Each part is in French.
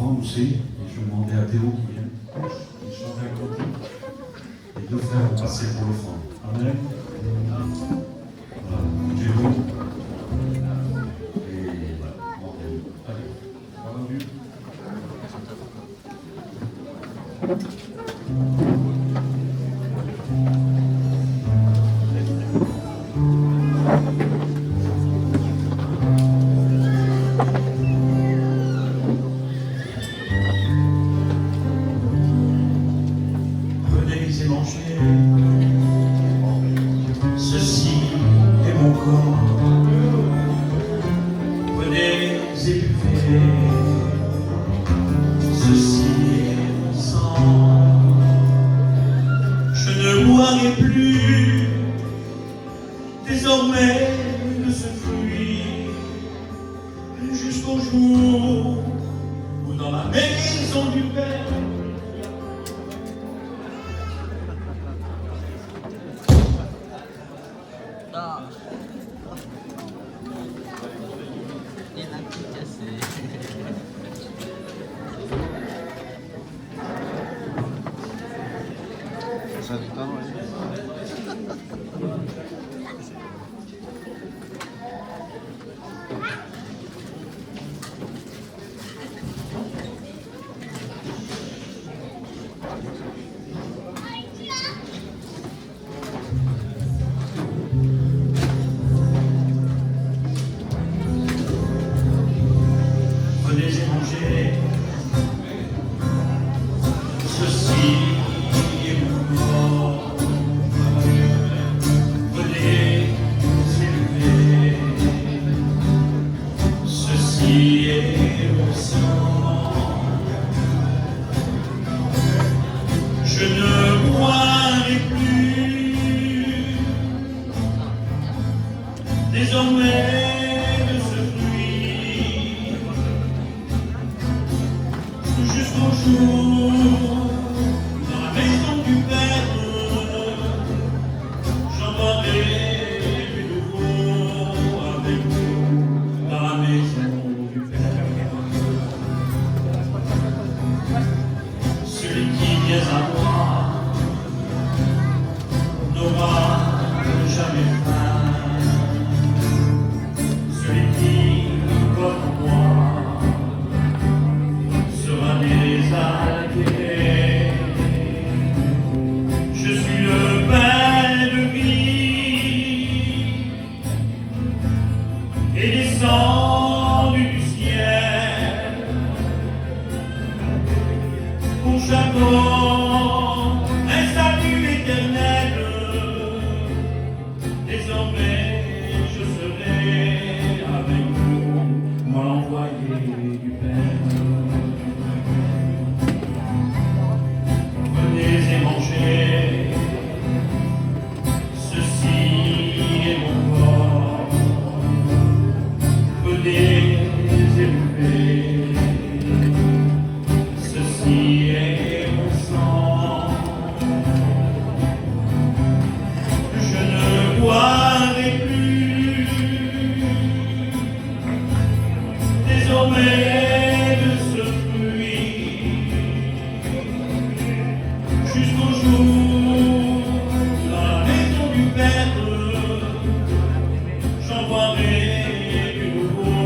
où c'est, et je vais demander à Théo qui vient. Il chante un cantique. Les deux frères vont passer pour l'offrande. Amen. Voilà, Dieu. Et voilà, allez, ça va mieux. Venez et mangez, ceci est mon corps. Venez et buvez, ceci est mon sang. Je ne boirai plus désormais de ce fruit jusqu'au jour où dans la maison du Père Ça du temps, Venez et mangez, ceci est mon corps. Venez et buvez, ceci est mon sang. Je ne boirai plus désormais de ce fruit jusqu'au jour dans la maison du Père j'en boirai de nouveau avec vous dans la maison du Père. Celui qui vient à moi n'aura jamais faim. Celui qui croit en moi sera désaltérer. Je suis le pain de vie et descendu du ciel pour chaque homme un salut éternel. Désormais je serai avec vous, moi l'envoyé du Père. Venez et mangez, ceci est mon corps. Venez et buvez, ceci est mon sang. Je ne boirai plus désormais de ce fruit jusqu'au jour dans la maison du Père j'en boirai de nouveau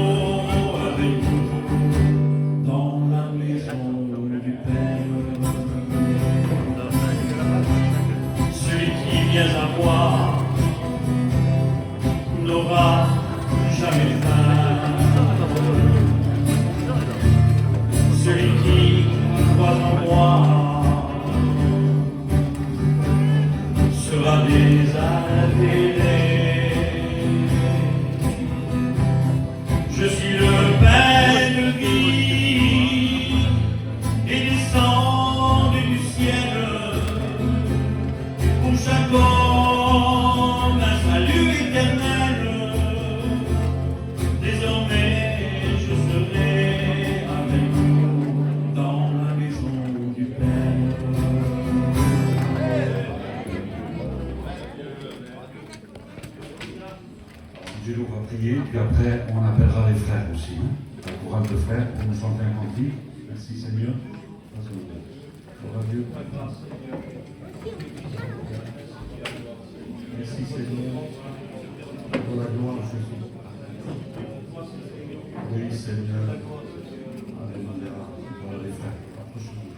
avec vous dans la maison du Père. Celui qui vient à moi n'aura jamais faim. Celui qui croit en moi sera désaltéré. Je suis le pain de vie et descendu du ciel pour chaque homme un salut éternel. Désormais je serai avec vous dans la maison du Père. Angelo va prier, puis après on appellera les frères aussi. Le chorale de frères pour nous chanter un cantique. Merci Seigneur. Gloire à Dieu. Merci Seigneur. Pour la gloire à Jésus. Oui Seigneur. Alléluia. Voilà les frères. Approchez-vous.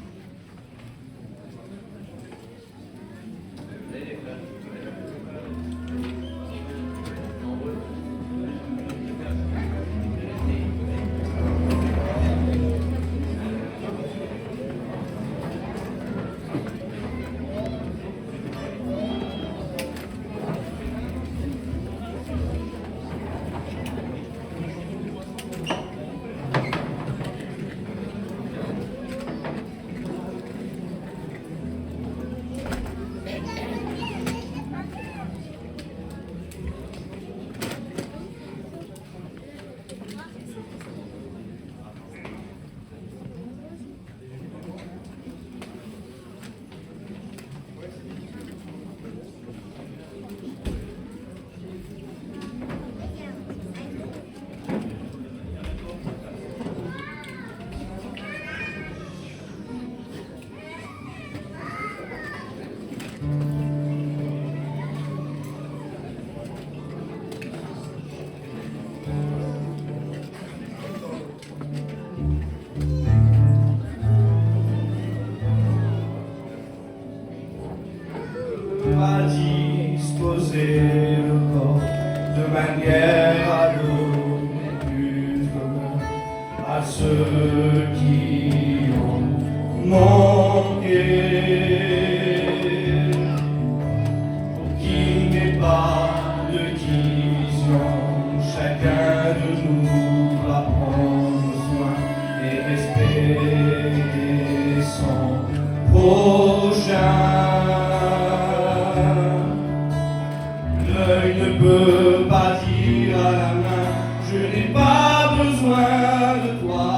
Va disposer le corps de manière à donner plus d'honneur à ceux qui ont manqué, pour qu'il n'y ait pas de division. Chacun de nous va prendre soin et respecter son prochain. L'œil ne peut pas dire à la main, je n'ai pas besoin de toi.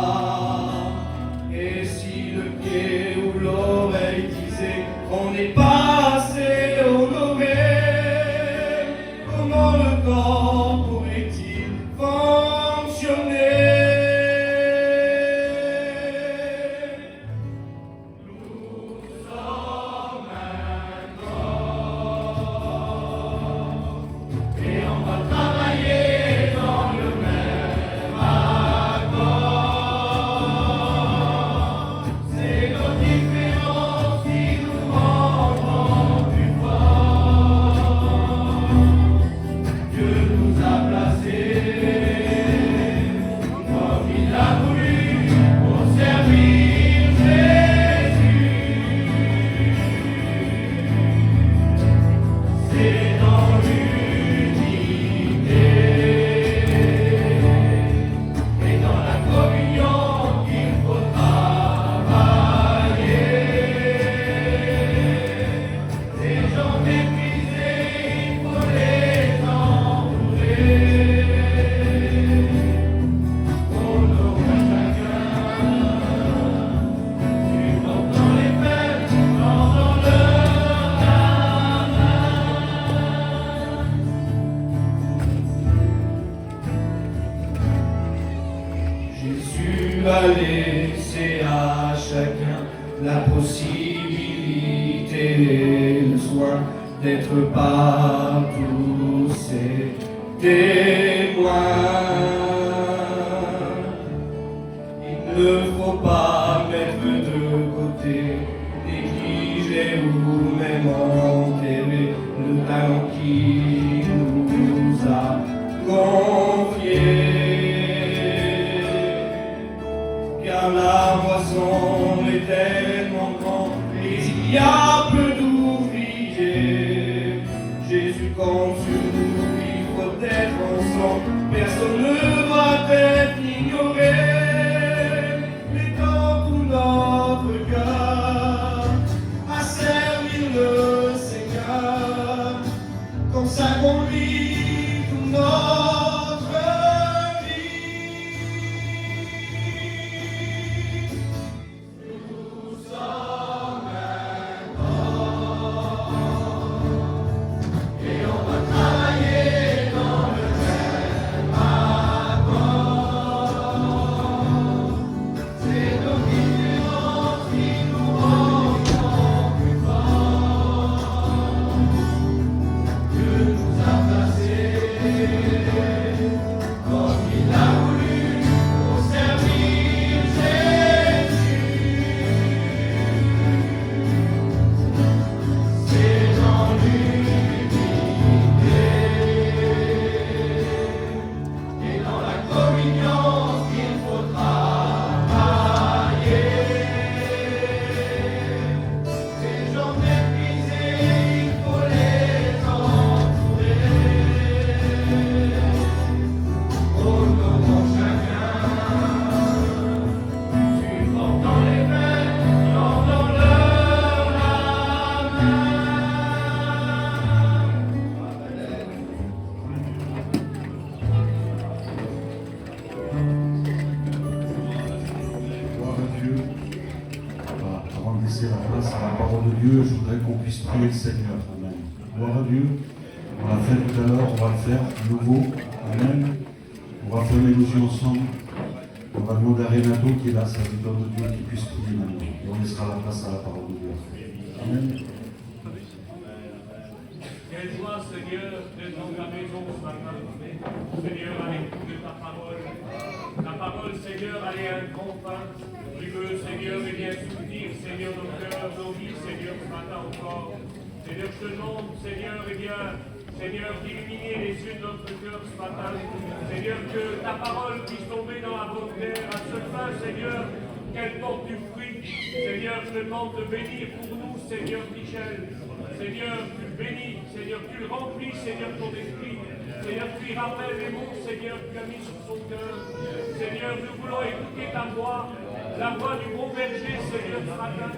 Et si le pied ou l'oreille disait, on n'est pas assez honoré, comment le corps pourrait-il fonctionner? Jésus va laisser à chacun la possibilité et le soin d'être partout ses témoins. Il ne faut pas mettre de côté, négliger ou même enterrer le talent qui nous a confié. Car la moisson est tellement grande et il y a peu d'ouvriers. Jésus compte sur nous, il faut être ensemble, personne ne doit être ignoré. Mettons tout notre cœur à servir le Seigneur, consacrons-lui tout notre vie. Nous sommes un corps. Dieu, je voudrais qu'on puisse prier le Seigneur. Amen. Gloire à Dieu. On l'a fait tout à l'heure, on va le faire à nouveau. Amen. On va fermer nos yeux ensemble. On va demander à Renato, qui est là, serviteur de Dieu, qui puisse prier maintenant. Et on laissera la place à la parole de Dieu. Amen. Quelle joie, Seigneur, d'être dans ta maison ce matin. Seigneur, à l'écoute de ta parole. Ta parole, Seigneur, elle est un grand pain. Tu veux, Seigneur, et bien soutenir, Seigneur, nos cœurs, nos vies, Seigneur, ce matin encore. Seigneur, je te demande, Seigneur, et bien, Seigneur, d'illuminer les yeux de notre cœur ce matin. Seigneur, que ta parole puisse tomber dans la bonne terre. À ce fin, Seigneur, qu'elle porte du fruit. Seigneur, je te demande de bénir pour nous, Seigneur Michel. Seigneur, tu le bénis. Seigneur, tu le remplis, Seigneur, ton esprit. Seigneur, tu y rappelles les mots, Seigneur, que tu as mis sur son cœur. Seigneur, nous voulons écouter ta voix, la voix du bon berger, Seigneur, ce matin.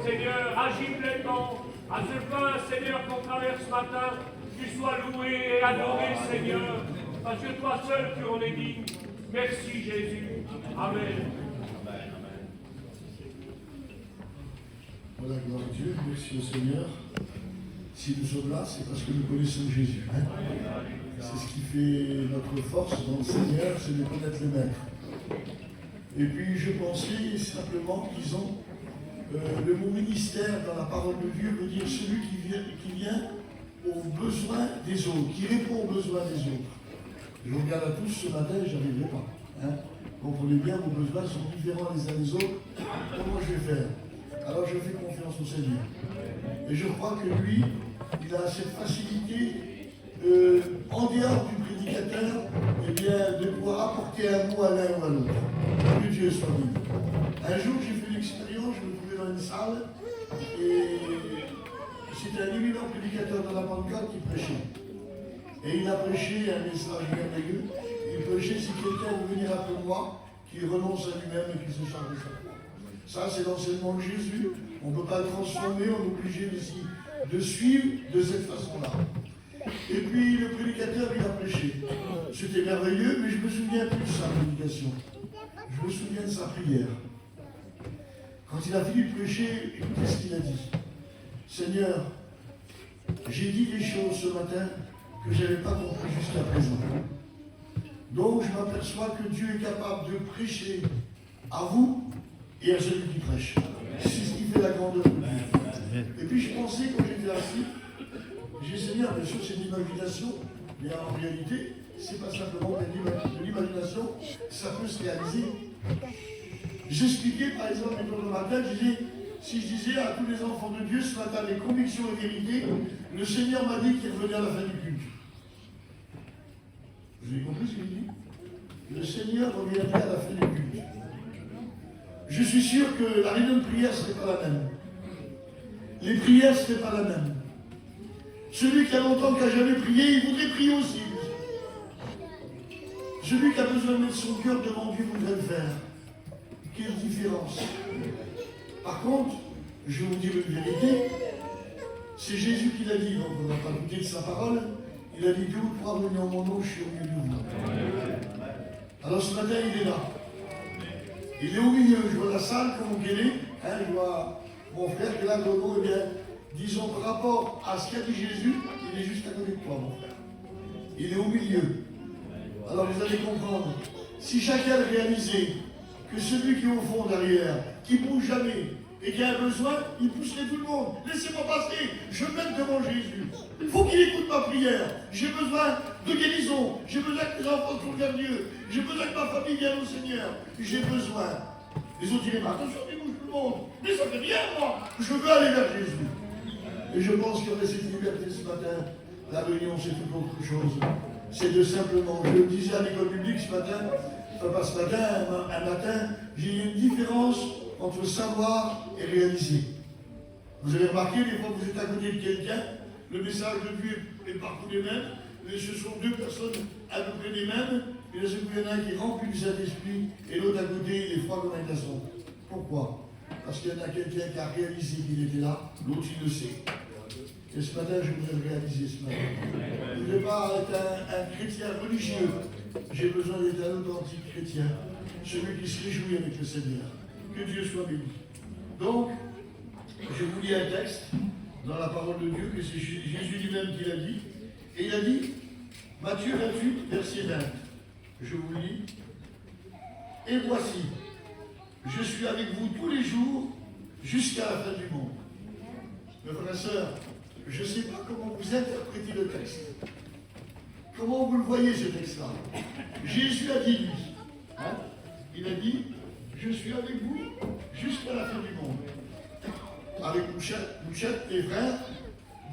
Seigneur, agis pleinement. À ce point, Seigneur, qu'on traverse ce matin, tu sois loué et adoré, Seigneur, parce que toi seul, tu en es digne. Merci, Jésus. Amen. Voilà, gloire à Dieu, merci au Seigneur. Si nous sommes là, c'est parce que nous connaissons Jésus. Hein? C'est ce qui fait notre force dans le Seigneur, c'est de connaître le Maître. Et puis je pensais simplement qu'ils ont le mot ministère dans la parole de Dieu veut dire celui qui vient aux besoins des autres, qui répond aux besoins des autres. Je vous regarde à tous ce matin, je n'arriverai pas. Hein? Comprenez bien, vos besoins sont différents les uns des autres. Comment je vais faire? Alors je fais confiance au Seigneur. Et je crois que lui, il a cette facilité, en dehors du prédicateur, eh bien, de pouvoir apporter un mot à l'un ou à l'autre. Que Dieu soit béni. Un jour, j'ai fait l'expérience, je me trouvais dans une salle, et c'était un éminent prédicateur de la Pentecôte qui prêchait. Et il a prêché un message merveilleux. Il prêchait si quelqu'un veut venir après moi, qu'il renonce à lui-même et qu'il se charge de sa croix. Ça, c'est l'enseignement de Jésus. On ne peut pas le transformer, on est obligé de suivre de cette façon-là. Et puis, le prédicateur, il a prêché. C'était merveilleux, mais je me souviens plus de sa prédication. Je me souviens de sa prière. Quand il a fini de prêcher, écoutez ce qu'il a dit. Seigneur, j'ai dit des choses ce matin que je n'avais pas compris jusqu'à présent. Donc, je m'aperçois que Dieu est capable de prêcher à vous et à celui qui prêche. C'est ce qui fait la grandeur de Dieu. Et puis je pensais, quand j'étais assis, j'ai dit, Seigneur, bien sûr c'est de l'imagination, mais en réalité, c'est pas simplement de l'imagination, ça peut se réaliser. J'expliquais, par exemple, dans le matin, si je disais à tous les enfants de Dieu ce matin avec conviction et vérité, le Seigneur m'a dit qu'il revenait à la fin du culte. Vous avez compris ce qu'il dit? Le Seigneur reviendrait à la fin du culte. Je suis sûr que la réunion de prière ne serait pas la même. Les prières ne seraient pas la même. Celui qui a longtemps qui n'a jamais prié, il voudrait prier aussi. Celui qui a besoin de mettre son cœur devant Dieu voudrait le faire. Quelle différence. Par contre, je vais vous dire une vérité, c'est Jésus qui l'a dit, donc on ne va pas douter de sa parole. Il a dit, 2 ou 3 venez en mon nom, je suis au milieu de vous. Alors ce matin, il est là. Il est au milieu, je vois la salle comme elle est, hein, je vois mon frère qui est là, Dono, eh bien, disons par rapport à ce qu'a dit Jésus, il est juste à côté de toi, mon frère. Il est au milieu. Alors vous allez comprendre, si chacun réalisait que celui qui est au fond derrière, qui ne bouge jamais, et qui a un besoin, il pousserait tout le monde. Laissez-moi passer, je me mets devant Jésus. Il faut qu'il écoute ma prière. J'ai besoin de guérison. J'ai besoin que mes enfants tournent vers Dieu. J'ai besoin que ma famille vienne au Seigneur. J'ai besoin. Les autres diraient, attention, il bouge tout le monde. Mais ça fait rien, moi. Je veux aller vers Jésus. Et je pense qu'il y aurait cette liberté ce matin. La réunion, c'est tout autre chose. C'est de simplement, je le disais à l'école publique ce matin, enfin pas ce matin, un matin, j'ai eu une différence entre savoir et réaliser. Vous avez remarqué, des fois vous êtes à côté de quelqu'un, le message de Dieu est partout les mêmes, mais ce sont 2 personnes à peu près les mêmes, et là, il y en a un qui est rempli du Saint-Esprit, et l'autre à côté, il est froid comme un glaçon. Pourquoi? Parce qu'il y en a quelqu'un qui a réalisé qu'il était là, l'autre il le sait. Et ce matin, je voudrais le réaliser ce matin. Je ne voudrais pas être un chrétien religieux. J'ai besoin d'être un authentique chrétien, celui qui se réjouit avec le Seigneur. Que Dieu soit béni. Donc, Je vous lis un texte dans la parole de Dieu, que c'est Jésus lui-même qui l'a dit. Et il a dit, Matthieu 28, verset 20. Je vous le lis. Et voici, je suis avec vous tous les jours jusqu'à la fin du monde. Mes frères et sœurs, je ne sais pas comment vous interprétez le texte. Comment vous le voyez, ce texte-là? Jésus a dit, lui, hein, il a dit, je suis avec vous jusqu'à la fin du monde. Avec Mouchette, mes frères,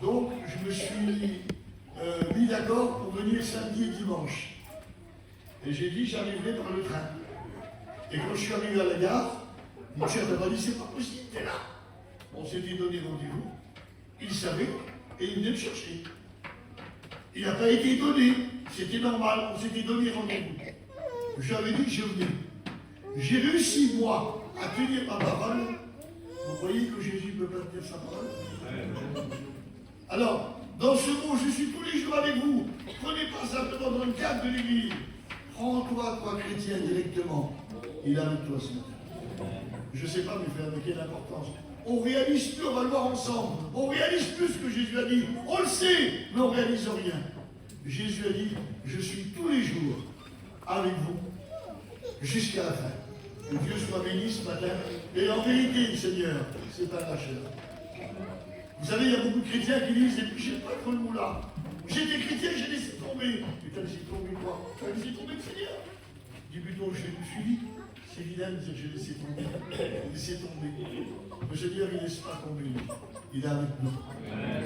donc je me suis mis d'accord pour venir samedi et dimanche. Et j'ai dit, j'arriverai par le train. Et quand je suis arrivé à la gare, Mouchette m'a dit, c'est pas possible, t'es là. On s'était donné rendez-vous, il savait, et il venait me chercher. Il n'a pas été étonné, c'était normal, on s'était donné rendez-vous. J'avais dit que je venais. J'ai réussi, moi, à tenir ma parole. Vous voyez que Jésus ne peut pas tenir sa parole? Alors, dans ce mot, je suis tous les jours avec vous. Prenez pas simplement dans le cadre de l'Église. Prends-toi, toi, chrétien, directement. Il est avec toi ce matin. Je ne sais pas, mes frères, mais quelle importance. On réalise plus, on va le voir ensemble. On réalise plus ce que Jésus a dit. On le sait, mais on ne réalise rien. Jésus a dit, je suis tous les jours avec vous, jusqu'à la fin. Que Dieu soit béni ce matin. Et en vérité, Seigneur, c'est un lâcheur. Vous savez, il y a beaucoup de chrétiens qui disent, et puis je n'ai pas trop le mot là. J'étais chrétien, j'ai laissé tomber. Mais tu as laissé tomber quoi? Tu as laissé tomber le Seigneur. Dis plutôt, je l'ai suivi. C'est vilain de dire que j'ai laissé tomber. Laissé tomber. Le Seigneur, il ne laisse pas tomber. Il est avec nous.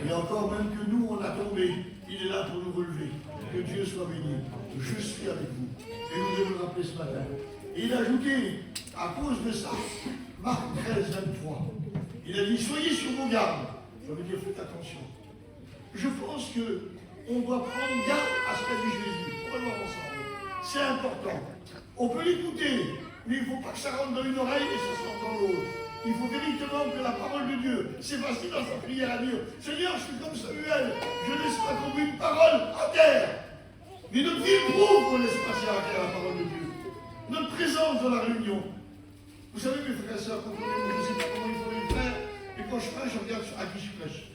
Et encore, même que nous, on a tombé, il est là pour nous relever. Que Dieu soit béni. Je suis avec vous. Et vous devez le rappeler ce matin. Et il a ajouté, à cause de ça, Marc 13, 23. Il a dit, soyez sur vos gardes. Ça veut dire, faites attention. Je pense qu'on doit prendre garde à ce qu'a dit Jésus. On va le voir ensemble. C'est important. On peut l'écouter, mais il ne faut pas que ça rentre dans une oreille et ça sorte dans l'autre. Il faut véritablement que la parole de Dieu, c'est facile dans sa prière à dire, Seigneur, je suis comme Samuel, je ne laisse pas tomber une parole à terre. Mais notre vie prouve qu'on laisse passer à terre la parole de Dieu. Notre présence dans la réunion. Vous savez, mes frères et sœurs, quand je ne sais pas comment il faut les faire, et quand je prêche, je regarde à qui je prêche.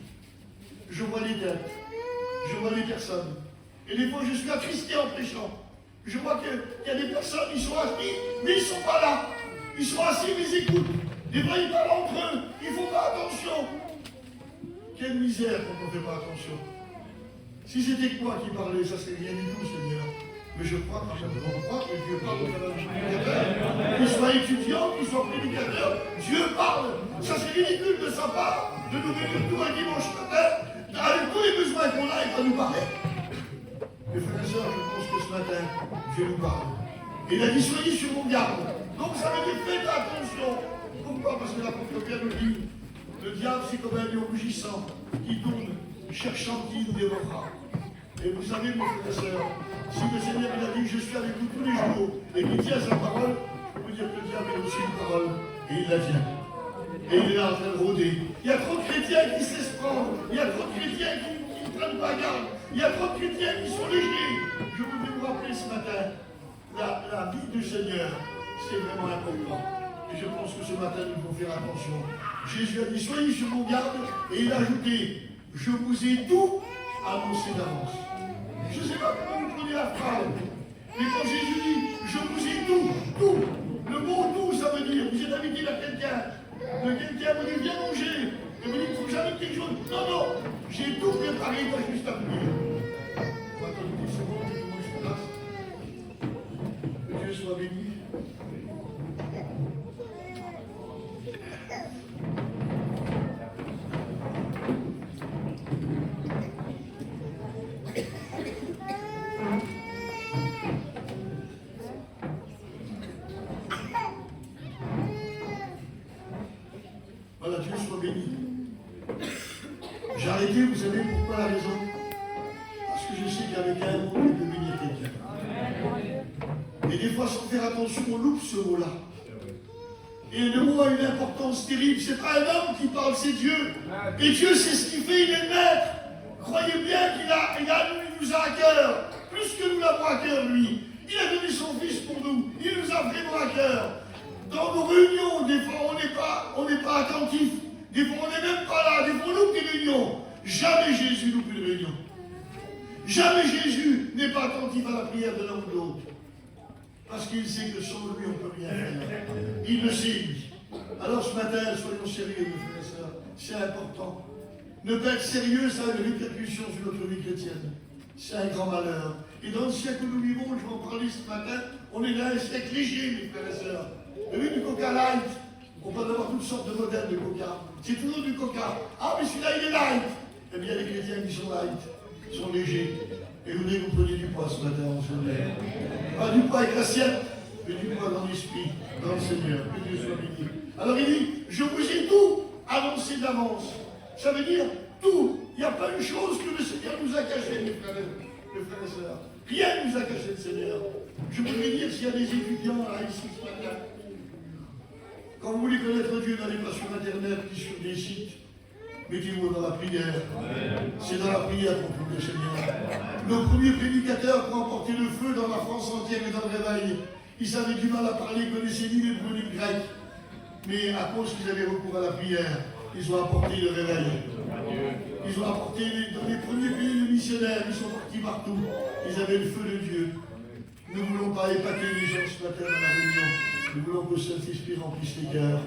Je vois les têtes, je vois les personnes. Et des fois, je suis attristé en prêchant. Je vois qu'il y a des personnes, ils sont assis, mais ils ne sont pas là. Ils sont assis, mais ils écoutent. Des fois, ils parlent entre eux. Ils ne font pas attention. Quelle misère quand on ne fait pas attention. Si c'était que moi qui parlais, ça serait rien du tout, Seigneur. Mais je crois que Dieu parle au travers du prédicateur. Qu'il soit étudiant, qu'il soit prédicateur, Dieu parle. Ça, c'est ridicule de sa part de nous réunir tout un dimanche matin avec tous les besoins qu'on a et pas nous parler. Mes frères et sœurs, je pense que ce matin, Dieu nous parle. Et il a dit, soyez sur vos gardes. Donc ça veut dire, faites attention. Pourquoi? Parce que l'apôtre Pierre nous dit, le diable, c'est comme un lion rugissant qui tourne, cherchant qui nous dévorera. Et vous savez, mes frères et sœurs, si le Seigneur il a dit, je suis avec vous tous les jours, et qu'il tient sa parole, je peux dire que le diable a aussi une parole, et il la tient. Et il est là en train de rôder. Il y a trop de chrétiens qui se laissent prendre. Il y a trop de chrétiens qui ne prennent pas garde. Il y a trop de chrétiens qui sont légers. Je voudrais vous rappeler ce matin, la vie du Seigneur, c'est vraiment important. Et je pense que ce matin, nous devons faire attention. Jésus a dit, soyez sur vos gardes, et il a ajouté, je vous ai tout annoncé d'avance. Je ne sais pas comment vous prenez la phrase, mais quand Jésus dit, je vous ai tout, le mot tout, ça veut dire, vous êtes invité à quelqu'un vous dit, viens manger, et vous dites, il faut que j'arrive quelque chose. Non, j'ai tout préparé, il va juste appuyer. On va attendre une seconde, que tout le monde se place. Que Dieu soit béni. Voilà, Dieu soit béni. J'ai arrêté, vous savez pourquoi la raison? Parce que je sais qu'avec un mot, il peut bénir quelqu'un. Et des fois, sans faire attention, on loupe ce mot-là. Et le mot a une importance terrible. C'est pas un homme qui parle, c'est Dieu. Et Dieu, c'est ce qu'il fait, il est le maître. Croyez bien qu'il nous a à cœur. Plus que nous l'avons à cœur, lui. Il a donné son Fils pour nous. Il nous a vraiment à cœur. Dans nos réunions, des fois, on n'est pas attentif. Des fois, on est Jamais Jésus n'est pas attentif à la prière de l'un ou de l'autre. Parce qu'il sait que sans lui, on ne peut rien faire. Il le sait, lui. Alors ce matin, soyons sérieux, mes frères et sœurs. C'est important. Ne pas être sérieux, ça a une répercussion sur notre vie chrétienne. C'est un grand malheur. Et dans le siècle où nous vivons, je vais en parler ce matin, on est dans un siècle léger, mes frères et sœurs. Vous avez du coca light. On peut avoir toutes sortes de modèles de coca. C'est toujours du coca. Ah, mais celui-là, il est light. Eh bien, les chrétiens qui sont light sont légers. Et vous voulez que vous preniez du poids ce matin, on se lève. Pas du poids avec l'assiette, mais du poids dans l'esprit, dans le Seigneur. Que Dieu soit béni. Alors il dit, je vous ai tout annoncé d'avance. Ça veut dire tout. Il n'y a pas une chose que le Seigneur nous a cachée, mes frères et sœurs. Rien ne nous a caché le Seigneur. Je voudrais dire s'il y a des étudiants là ici ce matin. Quand vous voulez connaître Dieu, n'allez pas sur Internet ni sur des sites. Mettez-vous dans la prière. C'est dans la prière qu'on trouve le Seigneur. Nos premiers prédicateurs qui ont emporté le feu dans la France entière et dans le réveil, ils avaient du mal à parler, ils connaissaient ni l'hébreu ni le grec. Mais à cause qu'ils avaient recours à la prière, ils ont apporté le réveil. Ils ont apporté dans les premiers pays de missionnaires, ils sont partis partout. Ils avaient le feu de Dieu. Nous ne voulons pas épater les gens ce matin dans la réunion. Nous voulons que le Saint-Esprit remplisse les cœurs.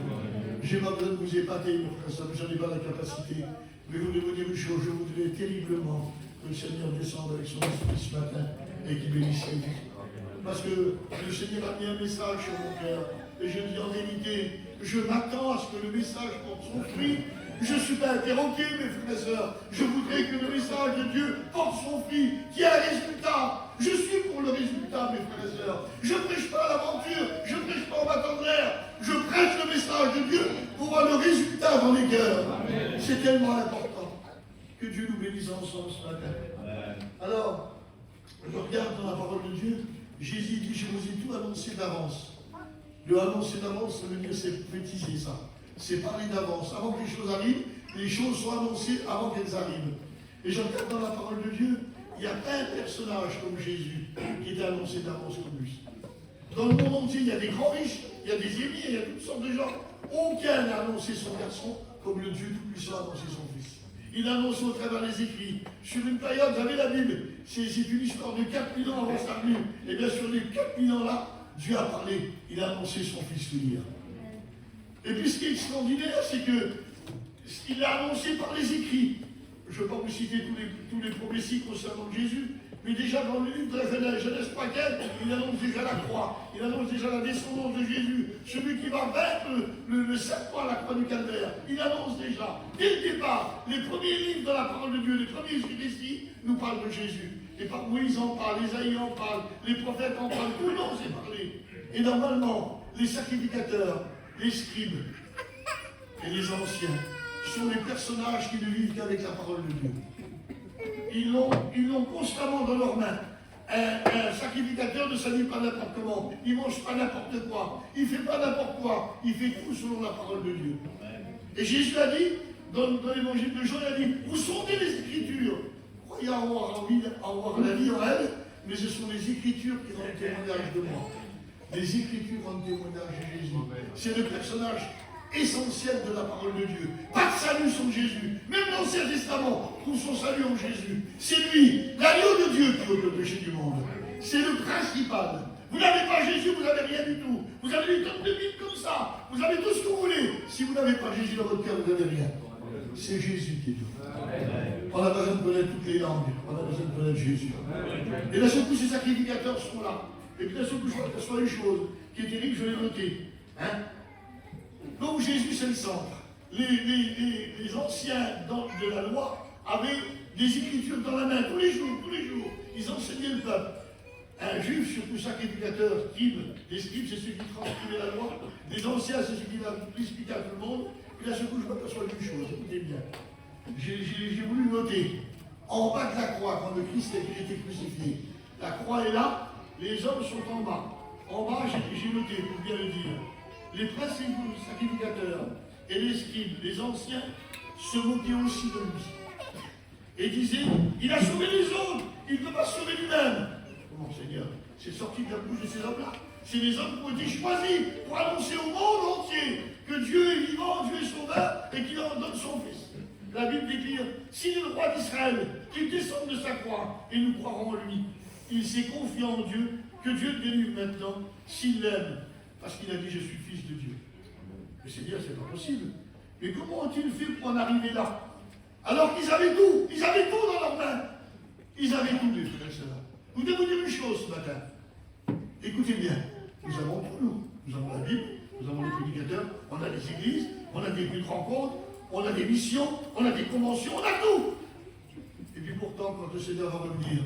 Je n'ai pas besoin de vous épater, mes frères, je n'en ai pas la capacité. Mais je voudrais vous dire une chose, je voudrais terriblement que le Seigneur descende avec son esprit ce matin et qu'il bénisse les vies. Parce que le Seigneur a mis un message sur mon cœur. Et je dis en vérité, je m'attends à ce que le message porte son fruit. Je ne suis pas interrogé, mes frères et sœurs. Je voudrais que le message de Dieu porte son fruit, qui a un résultat. Je suis pour le résultat, mes frères et sœurs. Je ne prêche pas l'aventure, je ne prêche pas en battant de l'air. Je prêche le message de Dieu pour voir le résultat dans les cœurs. C'est tellement important. Que Dieu nous bénisse ensemble ce matin. Alors, je regarde dans la parole de Dieu. Jésus dit, je vous ai tout annoncé d'avance. Le annoncer d'avance, ça veut dire c'est prophétiser ça. C'est parler d'avance. Avant que les choses arrivent, les choses sont annoncées avant qu'elles arrivent. Et je regarde dans la parole de Dieu, il y a un personnage comme Jésus qui était annoncé d'avance comme lui. Dans le monde entier, il y a des grands riches, il y a des émirs, il y a toutes sortes de gens. Aucun n'a annoncé son garçon comme le Dieu Tout-Puissant a annoncé son Fils. Il annonce au travers des écrits. Sur une période, vous avez la Bible, c'est une histoire de 4000 ans avant sa venue. Et bien sur les 4000 ans-là, Dieu a parlé, il a annoncé son Fils venir. Et puis ce qui est extraordinaire, c'est qu'il l'a annoncé par les écrits. Je ne vais pas vous citer tous les prophéties concernant Jésus, mais déjà dans le livre de la Genèse paquet, il annonce déjà la croix, il annonce déjà la descendance de Jésus, celui qui va vaincre le serpent à la croix du calvaire. Il annonce déjà, dès le départ, les premiers livres de la parole de Dieu, les premiers récits nous parlent de Jésus. Et par Moïse en parle, Isaïe en parle, les prophètes en parlent, tout le monde s'est parlé. Et normalement, les sacrificateurs, les scribes et les anciens sont les personnages qui ne vivent qu'avec la parole de Dieu. Ils l'ont constamment dans leurs mains. Un sacrificateur ne s'habille pas n'importe comment, il ne mange pas n'importe quoi, il ne fait pas n'importe quoi, il fait tout selon la parole de Dieu. Et Jésus a dit, dans l'évangile de Jean, il a dit, vous sondez les Écritures, croyez avoir la vie en elles, mais ce sont les Écritures qui rendent témoignage de moi. Les Écritures rendent témoignage de Jésus. C'est le personnage essentiel de la parole de Dieu. Pas de salut sans Jésus. Même l'Ancien Testament trouve son salut en Jésus. C'est lui, l'agneau de Dieu qui ôte le péché du monde. C'est le principal. Vous n'avez pas Jésus, vous n'avez rien du tout. Vous avez des tonnes de Bible comme ça. Vous avez tout ce que vous voulez. Si vous n'avez pas Jésus dans votre cœur, vous n'avez rien. C'est Jésus qui est tout. On a besoin de connaître toutes les langues. On a besoin de connaître Jésus. Et d'un seul coup, ces sacrificateurs sont là. Et puis d'un seul coup, je vois une chose qui est terrible, je l'ai notée. Donc Jésus, c'est le centre. Les anciens de la loi avaient des écritures dans la main tous les jours. Ils enseignaient le peuple. Un juif, surtout sacrificateur, les scribes, c'est ceux qui transcrivaient la loi. Les anciens, c'est ceux qui l'expliquaient à tout le monde. Puis d'un seul coup, je m'aperçois d'une chose, écoutez bien. J'ai voulu noter, en bas de la croix, quand le Christ a été crucifié, la croix est là, les hommes sont en bas. En bas, j'ai noté, pour bien le dire, les principaux sacrificateurs et les scribes, les anciens, se moquaient aussi de lui. Et disaient, il a sauvé les autres, il ne peut pas se sauver lui-même. Comment, Seigneur, c'est sorti de la bouche de ces hommes-là. C'est les hommes qui ont été choisis pour annoncer au monde entier que Dieu est vivant, Dieu est sauveur et qu'il en donne son Fils. La Bible dit s'il est le roi d'Israël, qu'il descende de sa croix et nous croirons en lui. Il s'est confié en Dieu, que Dieu le délivre maintenant, s'il l'aime, parce qu'il a dit je suis fils de Dieu. Mais c'est dire, c'est pas possible. Mais comment ont-ils fait pour en arriver là? Alors qu'ils avaient tout dans leurs mains. Ils avaient tout, mes frères et sœurs. Je voudrais vous dire une chose ce matin. Écoutez bien, nous avons tout, nous avons la Bible, nous avons les prédicateurs, on a des églises, on a des lieux de rencontre, on a des missions, on a des conventions, on a tout. Et puis pourtant, quand le Seigneur va revenir,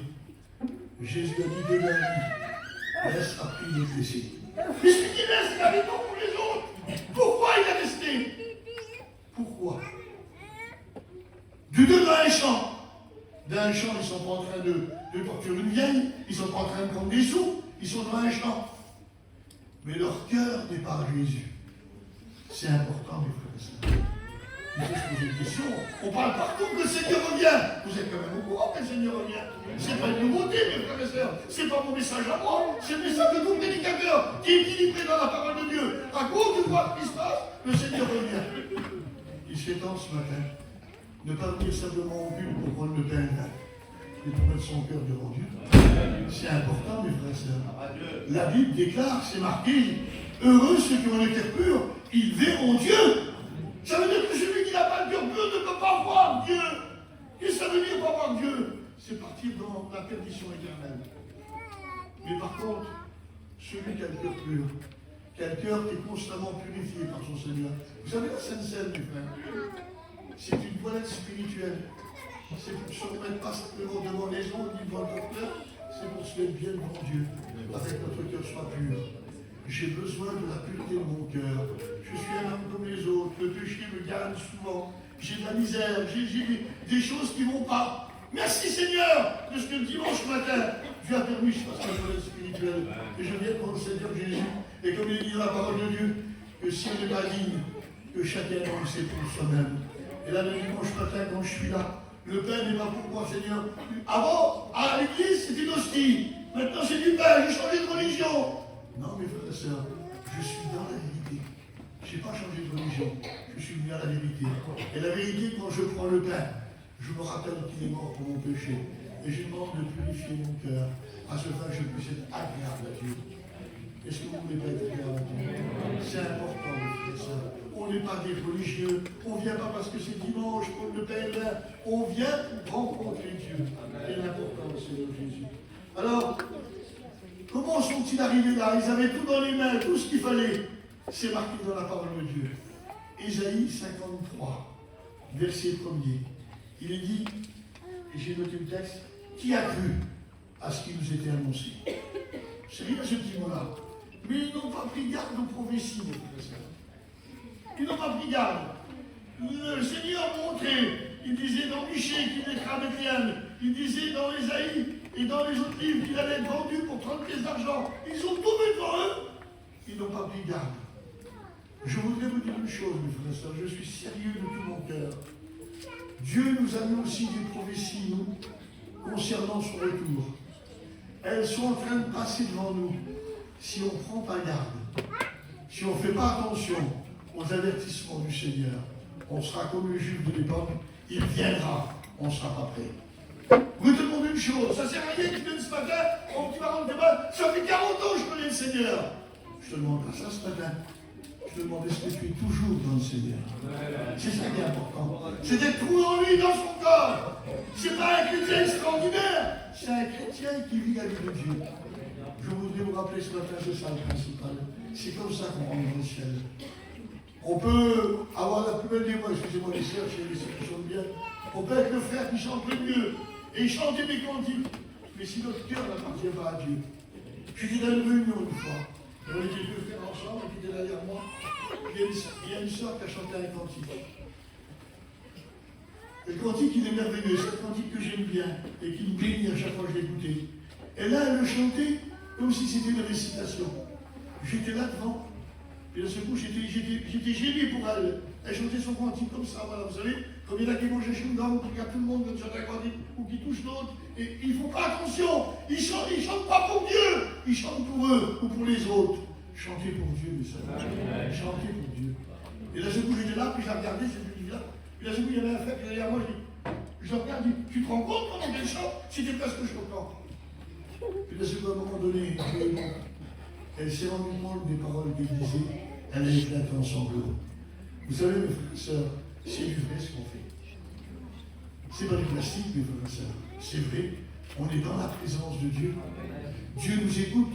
Jésus a dit de la vie, laisse à prier les blessés. Mais ce qu'il laisse, il avait tout pour les autres. Pourquoi il a resté? Pourquoi? Du deux d'un champ. D'un champ, ils ne sont pas en train de torturer une vieille, ils ne sont pas en train de prendre des sous, ils sont dans un champ. Mais leur cœur n'est pas à Jésus. C'est important, mes frères et sœurs. Il faut se poser une question. On parle partout que le Seigneur revient. Vous êtes quand même au courant que le Seigneur revient. Ce n'est pas une nouveauté, mes frères et sœurs. Ce n'est pas mon message à moi. C'est le message de tout prédicateur qui est équilibré dans la parole de Dieu. À cause de voir ce qui se passe, le Seigneur revient. Il se fait temps ce matin. Ne pas venir simplement au culte pour prendre le pain, mais pour mettre son cœur devant Dieu. C'est important, mes frères et sœurs. La Bible déclare, c'est marqué, heureux ceux qui ont le cœur pur, ils verront Dieu. Ça veut dire que celui qui n'a pas le cœur pur ne peut pas voir Dieu. Qu'est-ce que ça veut dire pas voir Dieu? C'est partir dans la perdition éternelle. Mais par contre, celui qui a le cœur pur, qui a le cœur qui est constamment purifié par son Seigneur. Vous savez la Sainte Seine, mes frères, c'est une toilette spirituelle. C'est pour se remettre pas simplement devant les autres, ni devant le docteur, c'est pour se mettre bien devant Dieu, avec notre cœur soit pur. J'ai besoin de la pureté de mon cœur. Je suis un homme comme les autres. Le péché me gagne souvent. J'ai de la misère. J'ai des choses qui ne vont pas. Merci Seigneur, parce que le dimanche matin, Dieu a permis que je fasse ma toilette spirituelle. Et je viens pour le Seigneur Jésus. Et comme il dit dans la parole de Dieu, que si on n'est pas digne, que chacun d'entre sait pour soi-même. Et là, le dimanche matin, quand je suis là, le pain n'est pas pour moi, Seigneur. Avant, à l'église, c'était une hostie. Maintenant, c'est du pain. J'ai changé de religion. Non, mes frères et sœurs, je suis dans la vérité. Je n'ai pas changé de religion. Je suis venu à la vérité. Et la vérité, quand je prends le pain, je me rappelle qu'il est mort pour mon péché. Et je demande de purifier mon cœur, à ce que je puisse être agréable à Dieu. Est-ce que vous voulez pas être agréable à Dieu? C'est important, mes frères et sœurs. On n'est pas des religieux. On ne vient pas parce que c'est dimanche, pour le pain vert. On vient pour rencontrer Dieu. Et l'important, c'est le Jésus. Alors, comment sont-ils arrivés là? Ils avaient tout dans les mains, tout ce qu'il fallait. C'est marqué dans la parole de Dieu. Ésaïe 53, verset 1er. Il est dit, et j'ai noté le texte, qui a cru à ce qui nous était annoncé? C'est rien ce petit mot-là. Mais ils n'ont pas pris garde aux prophéties, mes frères et sœurs. Ils n'ont pas pris garde. Le Seigneur montrait, il disait dans Michée qu'il naîtra Bethléem, il disait dans Ésaïe et dans les autres livres qu'il allait être vendu pour 30 pièces d'argent. Ils ont tout mis devant eux. Ils n'ont pas pris garde. Je voudrais vous dire une chose, mes frères et sœurs, je suis sérieux de tout mon cœur. Dieu nous a mis aussi des prophéties, nous, concernant son retour. Elles sont en train de passer devant nous. Si on ne prend pas garde, si on ne fait pas attention aux avertissements du Seigneur, on sera comme le juif de l'époque, il viendra, on ne sera pas prêt. Vous te demandez une chose, ça ne sert à rien que tu viennes ce matin, on te parle de mal, ça fait 40 ans que je connais le Seigneur. Je te demande pas ça ce matin. Je te demande est-ce que tu es toujours dans le Seigneur. C'est ça qui est important. C'est d'être trouvé en lui, dans son corps. C'est pas un chrétien extraordinaire, c'est un chrétien qui vit la vie de Dieu. Je voudrais vous rappeler ce matin, c'est ça le principal. C'est comme ça qu'on rentre dans le ciel. On peut avoir la plus belle des voix, excusez-moi les sœurs, chez les sœurs qui chantent bien. On peut être le frère qui chante le mieux et chanter des cantiques. Mais si notre cœur n'appartient pas à Dieu. J'étais dans une réunion une fois. Et on était deux frères ensemble, qui étaient derrière moi. Il y a une sœur qui a chanté un cantique. Et le cantique, il est merveilleux. C'est un cantique que j'aime bien et qui me bénit à chaque fois que je l'écoutais. Et là, elle le chantait comme si c'était une récitation. J'étais là devant. Et de ce coup, j'étais gêné pour elle. Elle chantait son cantique comme ça, voilà, vous savez, comme il y en a qui mangent des chewing-gum, qui regardent tout le monde comme ça, ou qui touchent l'autre. Et il ne faut pas attention. Ils chantent pas pour Dieu. Ils chantent pour eux ou pour les autres. Chantez pour Dieu, mes sœurs. Chantez pour Dieu. Et là, ce coup, j'étais là, puis j'ai regardé, j'ai dit là. Et Puis d'un seul coup, il y avait un frère qui derrière moi, je regarde, je dis, tu te rends compte comment elle chante? C'était presque choquant. Puis d'un seul coup, à un moment donné, elle s'est rendue compte des paroles qu'elle disait, elle a éclaté en sanglots. Vous savez, mes frères et sœurs, c'est du vrai ce qu'on fait. C'est pas du plastique, mes frères et sœurs. C'est vrai, on est dans la présence de Dieu. Dieu nous écoute.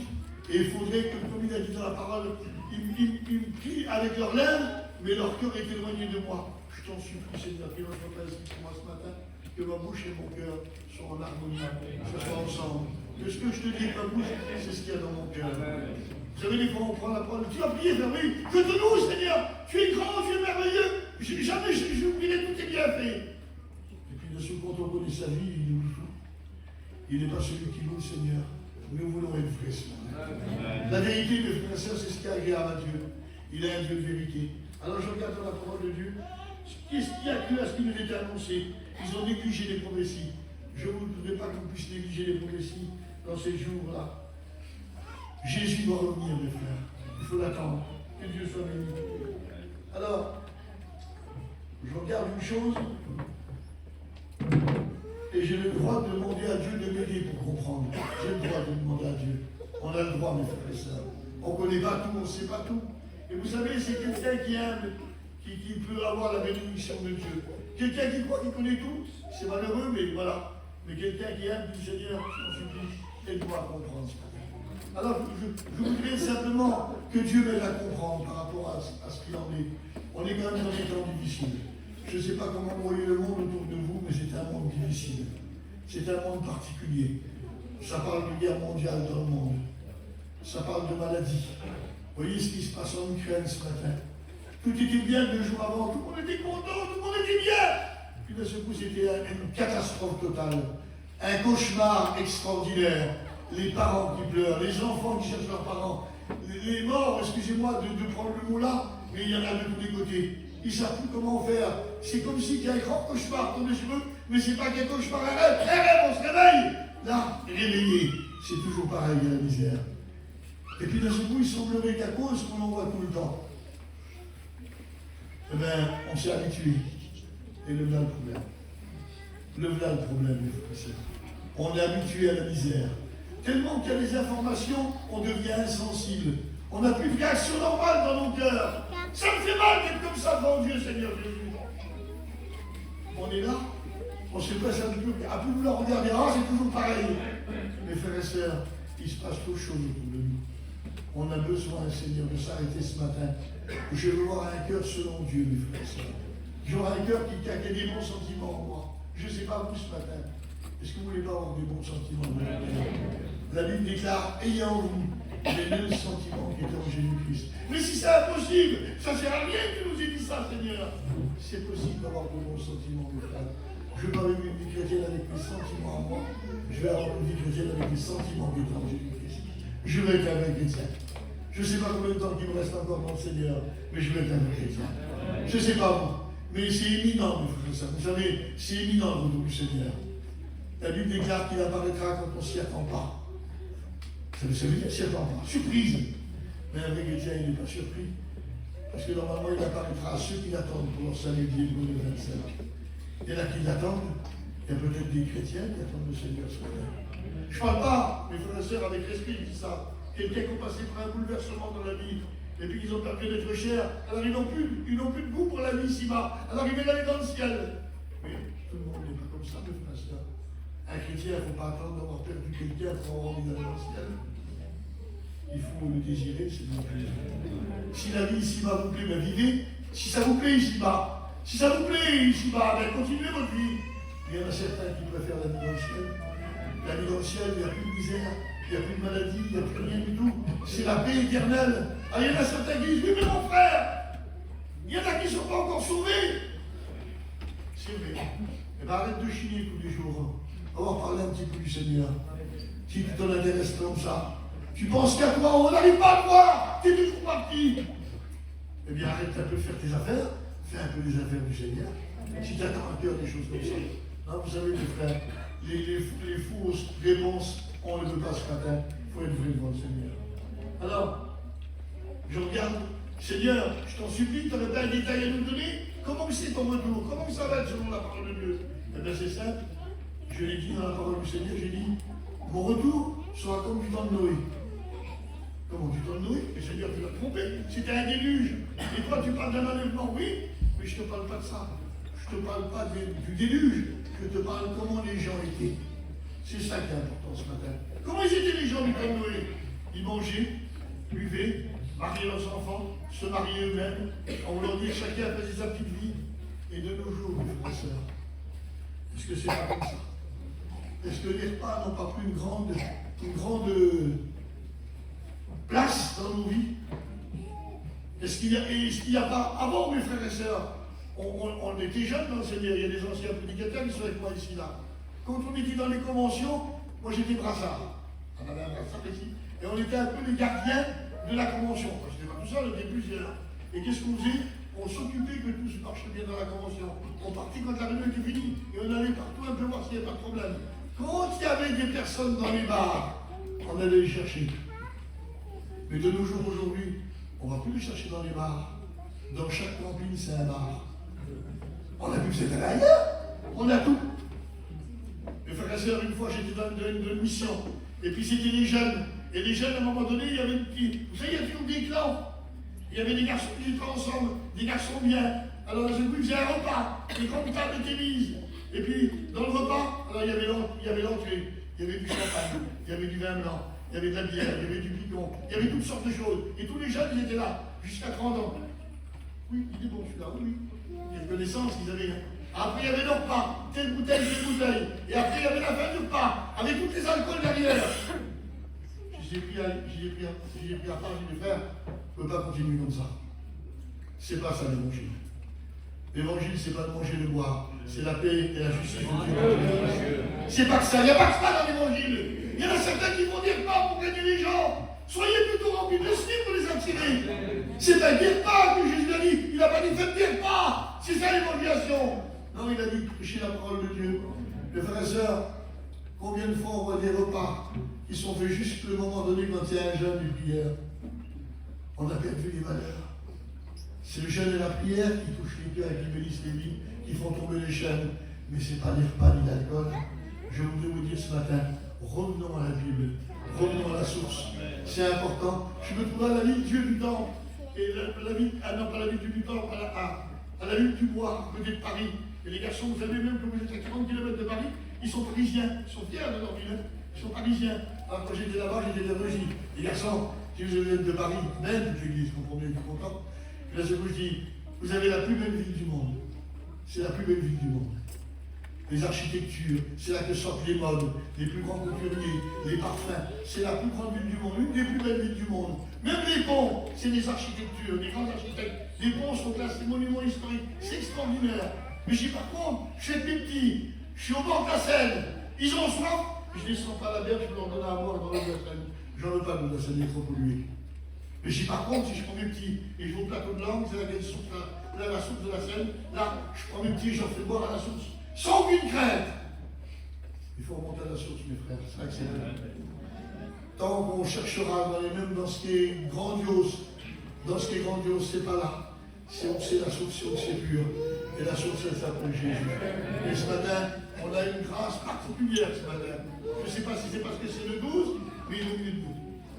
Et il faudrait que, comme il a dit dans la parole, ils me prient avec leurs lèvres, mais leur cœur est éloigné de moi. Je t'en supplie, Seigneur, que notre Père pour moi ce matin, que ma bouche et mon cœur soient en harmonie, que ce soit ensemble. Que ce que je te dis avec ma bouche, c'est ce qu'il y a dans mon cœur. Vous savez, des fois, on prend la parole, tu vas prier, faire oui, je te loue, Seigneur, tu es grand, tu es merveilleux, jamais j'oublierai tous tes bienfaits. Et puis, de ce quand on connaît sa vie, il oublie tout. Il n'est pas celui qui loue le Seigneur. Nous voulons être vrais ce matin. La vérité, mes frères et sœurs, c'est ce qui est agréable à Dieu. Il est un Dieu de vérité. Alors je regarde dans la parole de Dieu. Qu'est-ce qu'il y a cru à ce qui nous était annoncé? Ils ont négligé les prophéties. Je ne voudrais pas qu'on puisse négliger les prophéties dans ces jours-là. Jésus doit revenir, mes frères. Il faut l'attendre. Que Dieu soit béni. Alors, je regarde une chose. Et j'ai le droit de demander à Dieu de m'aider pour comprendre. J'ai le droit de demander à Dieu. On a le droit, mes frères et sœurs. On ne connaît pas tout, on ne sait pas tout. Et vous savez, c'est quelqu'un qui aime, qui peut avoir la bénédiction de Dieu. Quelqu'un qui croit qu'il connaît tout, c'est malheureux, mais voilà. Mais quelqu'un qui aime, dit Seigneur, je t'en supplie, aide-moi à comprendre ce matin. Alors, je voudrais simplement que Dieu m'aide à comprendre par rapport à ce qu'il en est. On est quand même dans des temps difficiles. Je ne sais pas comment vous voyez le monde autour de vous, mais c'est un monde difficile. C'est un monde particulier. Ça parle de guerre mondiale dans le monde. Ça parle de maladie. Vous voyez ce qui se passe en Ukraine ce matin. Tout était bien 2 jours avant, tout le monde était content, tout le monde était bien. Puis d'un seul coup, c'était une catastrophe totale. Un cauchemar extraordinaire. Les parents qui pleurent, les enfants qui cherchent leurs parents, les morts, excusez-moi de prendre le mot là, mais il y en a de tous les côtés. Ils ne savent plus comment faire. C'est comme s'il y a un grand cauchemar tombé sur eux, mais ce n'est pas qu'un cauchemar, un rêve, on se réveille. Là, réveillé, c'est toujours pareil, il y a la misère. Et puis d'un seul coup, il semblerait qu'à cause qu'on en voit tout le temps, eh bien, on s'est habitué. Et le voilà le problème. Le voilà le problème, mes frères et sœurs. On est habitué à la misère. Tellement qu'il y a des informations, on devient insensible. On n'a plus de réaction normale dans nos cœurs. Ça me fait mal d'être comme ça devant Dieu, Seigneur Jésus. On est là, on se presse un peu, à plus vouloir regarder, c'est toujours pareil. Mes frères et sœurs, il se passe trop de choses autour de nous. On a besoin, Seigneur, de s'arrêter ce matin. Je veux voir un cœur selon Dieu, mes frères et sœurs. J'aurai un cœur qui a des bons sentiments en moi. Je ne sais pas vous ce matin. Est-ce que vous voulez pas avoir des bons sentiments? La Bible déclare, ayez en vous les mêmes sentiments qui étaient en Jésus-Christ. Mais si c'est impossible, ça ne sert à rien que nous ait dit ça, Seigneur. C'est possible d'avoir de bons sentiments, mes frères. Je veux pas vivre une vie chrétienne avec mes sentiments en moi. Je vais avoir une vie chrétienne avec les sentiments qui étaient en Jésus-Christ. Je vais être un vrai chrétien. Je ne sais pas combien de temps il me reste encore dans le Seigneur, mais je vais être un vrai chrétien. Je ne sais pas vous, mais c'est imminent, mes frères et sœurs. Vous savez, c'est imminent le retour du Seigneur. La Bible déclare qu'il apparaîtra quand on ne s'y attend pas. Ça veut dire s'y attend pas. Surprise. Mais un vrai chrétien, il n'est pas surpris. Parce que normalement, il apparaîtra à ceux qui l'attendent pour leur salut, dit le 25. Il y en a qui l'attendent. Il y a peut-être des chrétiens qui attendent le Seigneur ce matin. Je ne parle pas, mes frères et sœurs, avec respect, je dis ça. Quelqu'un qui ont passé par un bouleversement dans la vie, et puis ils ont perdu d'être chers. Alors ils n'ont plus de goût pour la vie ici-bas. Alors ils veulent aller dans le ciel. Mais tout le monde n'est pas comme ça, mes frères et sœurs. Un chrétien, il ne faut pas attendre d'avoir perdu quelqu'un pour avoir envie d'aller dans le ciel. Il faut le désirer, c'est mon plaisir. Si la vie ici-bas vous plaît, ben vivez. Si ça vous plaît ici-bas, ben continuez votre vie. Il y en a certains qui préfèrent la vie dans le ciel. La vie dans le ciel, il n'y a plus de misère, il n'y a plus de maladie, il n'y a plus rien du tout. C'est la paix éternelle. Ah, il y en a certains qui disent, oui, mais mon frère, il y en a qui ne sont pas encore sauvés. C'est vrai. Eh bien, arrête de chiner tous les jours. On va parler un petit peu du Seigneur. Si tu t'en intéresses comme ça, tu penses qu'à toi, on n'arrive pas à te voir, tu es toujours parti. Eh bien, arrête un peu de faire tes affaires, fais un peu les affaires du Seigneur. Si tu attends un cœur des choses comme ça. Non, vous savez, mes frères, les fausses réponses, on ne le veut pas ce matin. Il faut être vrai devant le Seigneur. Alors, je regarde, Seigneur, je t'en supplie, tu n'aurais pas un détail à nous donner. comment c'est ton retour? Comment ça va être selon la parole de Dieu? Eh bien c'est simple, je l'ai dit dans la parole du Seigneur, j'ai dit, mon retour sera comme du temps de Noé. Comment du temps de Noé? Le Seigneur tu l'as trompé, c'était un déluge. Et toi tu parles d'un enlèvement, oui, mais je ne te parle pas de ça. Je ne te parle pas du déluge, je te parle comment les gens étaient. C'est ça qui est important ce matin. Comment ils étaient les gens du temps de Noé? Ils mangeaient, buvaient, mariaient leurs enfants, se mariaient eux-mêmes. On leur dit que chacun faisait sa petite vie. Et de nos jours, mes frères et sœurs, est-ce que c'est pas comme ça? Est-ce que les repas n'ont pas pris une grande place dans nos vies? Est-ce qu'il n'y a pas, avant mes frères et sœurs, on était jeunes dans le Seigneur, il y a des anciens prédicateurs qui sont avec moi ici là. Quand on était dans les conventions, moi j'étais brassard. On avait un brassard ici. Et on était un peu les gardiens de la convention. Moi je n'étais pas tout seul, au début j'étais là. Et qu'est-ce qu'on faisait? On s'occupait que tout se marchait bien dans la convention. On partait quand la réunion était finie. Et on allait partout un peu voir s'il n'y avait pas de problème. Quand il y avait des personnes dans les bars, on allait les chercher. Mais de nos jours aujourd'hui, on ne va plus les chercher dans les bars. Dans chaque camping, c'est un bar. On a vu que c'était ailleurs. On a tout. Mes frères et sœurs, une fois, j'étais dans une mission. Et puis c'était les jeunes. Et les jeunes, à un moment donné, il y avait des petits. Vous savez, il y a toujours des clans. Il y avait des garçons qui étaient ensemble, des garçons bien. Alors, d'un seul coup, ils faisaient un repas. Les grandes tables étaient mises. Et puis, dans le repas, alors il y avait l'entrée. Il y avait du champagne, il y avait du vin blanc, il y avait de la bière, il y avait du picon, il y avait toutes sortes de choses. Et tous les jeunes, ils étaient là, jusqu'à 30 ans. Oui, il est bon celui-là, oui. Quelle connaissance, ils avaient. Après, il y avait le repas, telle bouteille. Et après, il y avait la fin du repas, avec tous les alcools derrière. J'y ai pris à part, j'ai dit, frère, on ne peut pas continuer comme ça. C'est pas ça l'évangile. L'évangile, c'est pas de manger et de boire, c'est la paix et la justice de Dieu. C'est pas que ça, il n'y a pas que ça dans l'évangile. Il y en a certains qui vont dire pas pour gagner les gens. Soyez plutôt remplis d'esprit pour les attirer. C'est un dire pas que Jésus a dit. Il n'a pas dit faites dire pas. C'est ça l'évangélisation. Non, il a dit prêcher la parole de Dieu. Mes frères et sœurs, combien de fois on voit des repas qui sont faits juste le moment donné quand il y a un jeûne de prière? On a perdu les valeurs. C'est le jeûne et la prière qui touchent les cœurs et qui bénissent les vies, qui font tomber les chaînes. Mais ce n'est pas les repas ni l'alcool. Je voudrais vous dire ce matin, revenons à la Bible, revenons à la source. C'est important. Je me trouve à la ville Dieu du Temple, et la ville, non pas la ville du Temple, à la ville du Bois, à côté de Paris. Et les garçons, vous savez même que vous êtes à 40 km de Paris, ils sont parisiens, ils sont fiers de leur ville, ils sont parisiens. Alors quand j'étais là-bas, j'étais de Russie. Les garçons, si vous êtes de Paris, même toute l'église, comprenez, je suis content. Et là, je vous dis, vous avez la plus belle ville du monde. C'est la plus belle ville du monde. Les architectures, c'est là que sortent les modes, les plus grands couturiers, les parfums. C'est la plus grande ville du monde, une des plus belles villes du monde. Même les ponts, c'est des architectures, des grands architectes. Les ponts sont classés monuments historiques, c'est extraordinaire. Mais je dis par contre, je suis petit, je suis au bord de la Seine, ils ont soif, je ne descends pas à la berge, je leur donne à boire dans l'eau de la Seine. J'en veux pas de la Seine, elle est trop polluée. Mais je dis par contre, si je prends mes petits et je vais au plateau de langue, c'est la source de la Seine, là, je prends mes petits et j'en fais boire à la source. Sans aucune crainte. Il faut remonter à la source, mes frères, c'est accéléré. Tant qu'on cherchera même dans ce qui est grandiose, c'est pas là. C'est où c'est la source, c'est où c'est pur. Et la source, elle s'appelle Jésus. Et ce matin, on a une grâce particulière ce matin. Je ne sais pas si c'est parce que c'est le 12, mais il est au milieu de nous.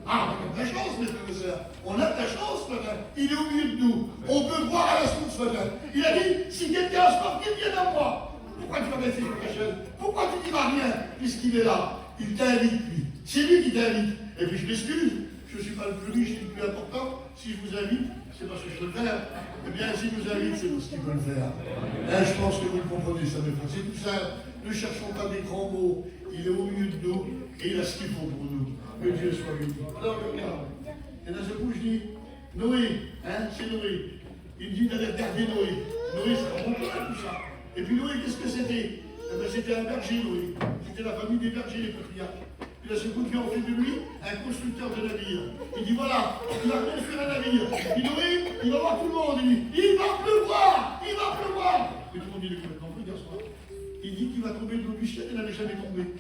Ah, on a de la chance, mes frères et sœurs. On a de la chance, madame. Il est au milieu de nous. On peut voir à la source, madame. Il a dit, si quelqu'un est sportif, vienne à moi. Pourquoi tu vas rester sur ta chaise? Pourquoi tu dis rien puisqu'il est là? Il t'invite, lui. C'est lui qui t'invite. Et puis je m'excuse, je ne suis pas le plus riche ni le plus important. Si je vous invite, c'est parce que je peux le faire. Eh bien, s'il nous invite, c'est parce qu'il veut le faire. Hein, je pense que vous le comprenez, ça, mes frères. C'est tout ça. Ne cherchons pas des grands mots. Il est au milieu de nous et il a ce qu'il faut pour nous. Que Dieu soit béni. Alors, regarde. Et d'un seul coup, je dis, Noé, hein, c'est Noé. Il me dit d'aller regarder Noé. Noé, c'est un bon plan, tout ça. Et puis Noé, qu'est-ce que c'était? Eh bien, c'était un berger, Noé. C'était la famille des bergers, les patriarches. Puis là, ce coup, qui ont fait de lui un constructeur de navires. Il dit voilà, il va construire un navire. Puis Noé, il va voir tout le monde. Il dit il va pleuvoir, il va pleuvoir. Et tout le monde dit il est complètement fou, garçon. Il dit qu'il va tomber de l'eau du ciel, il n'avait jamais tombé.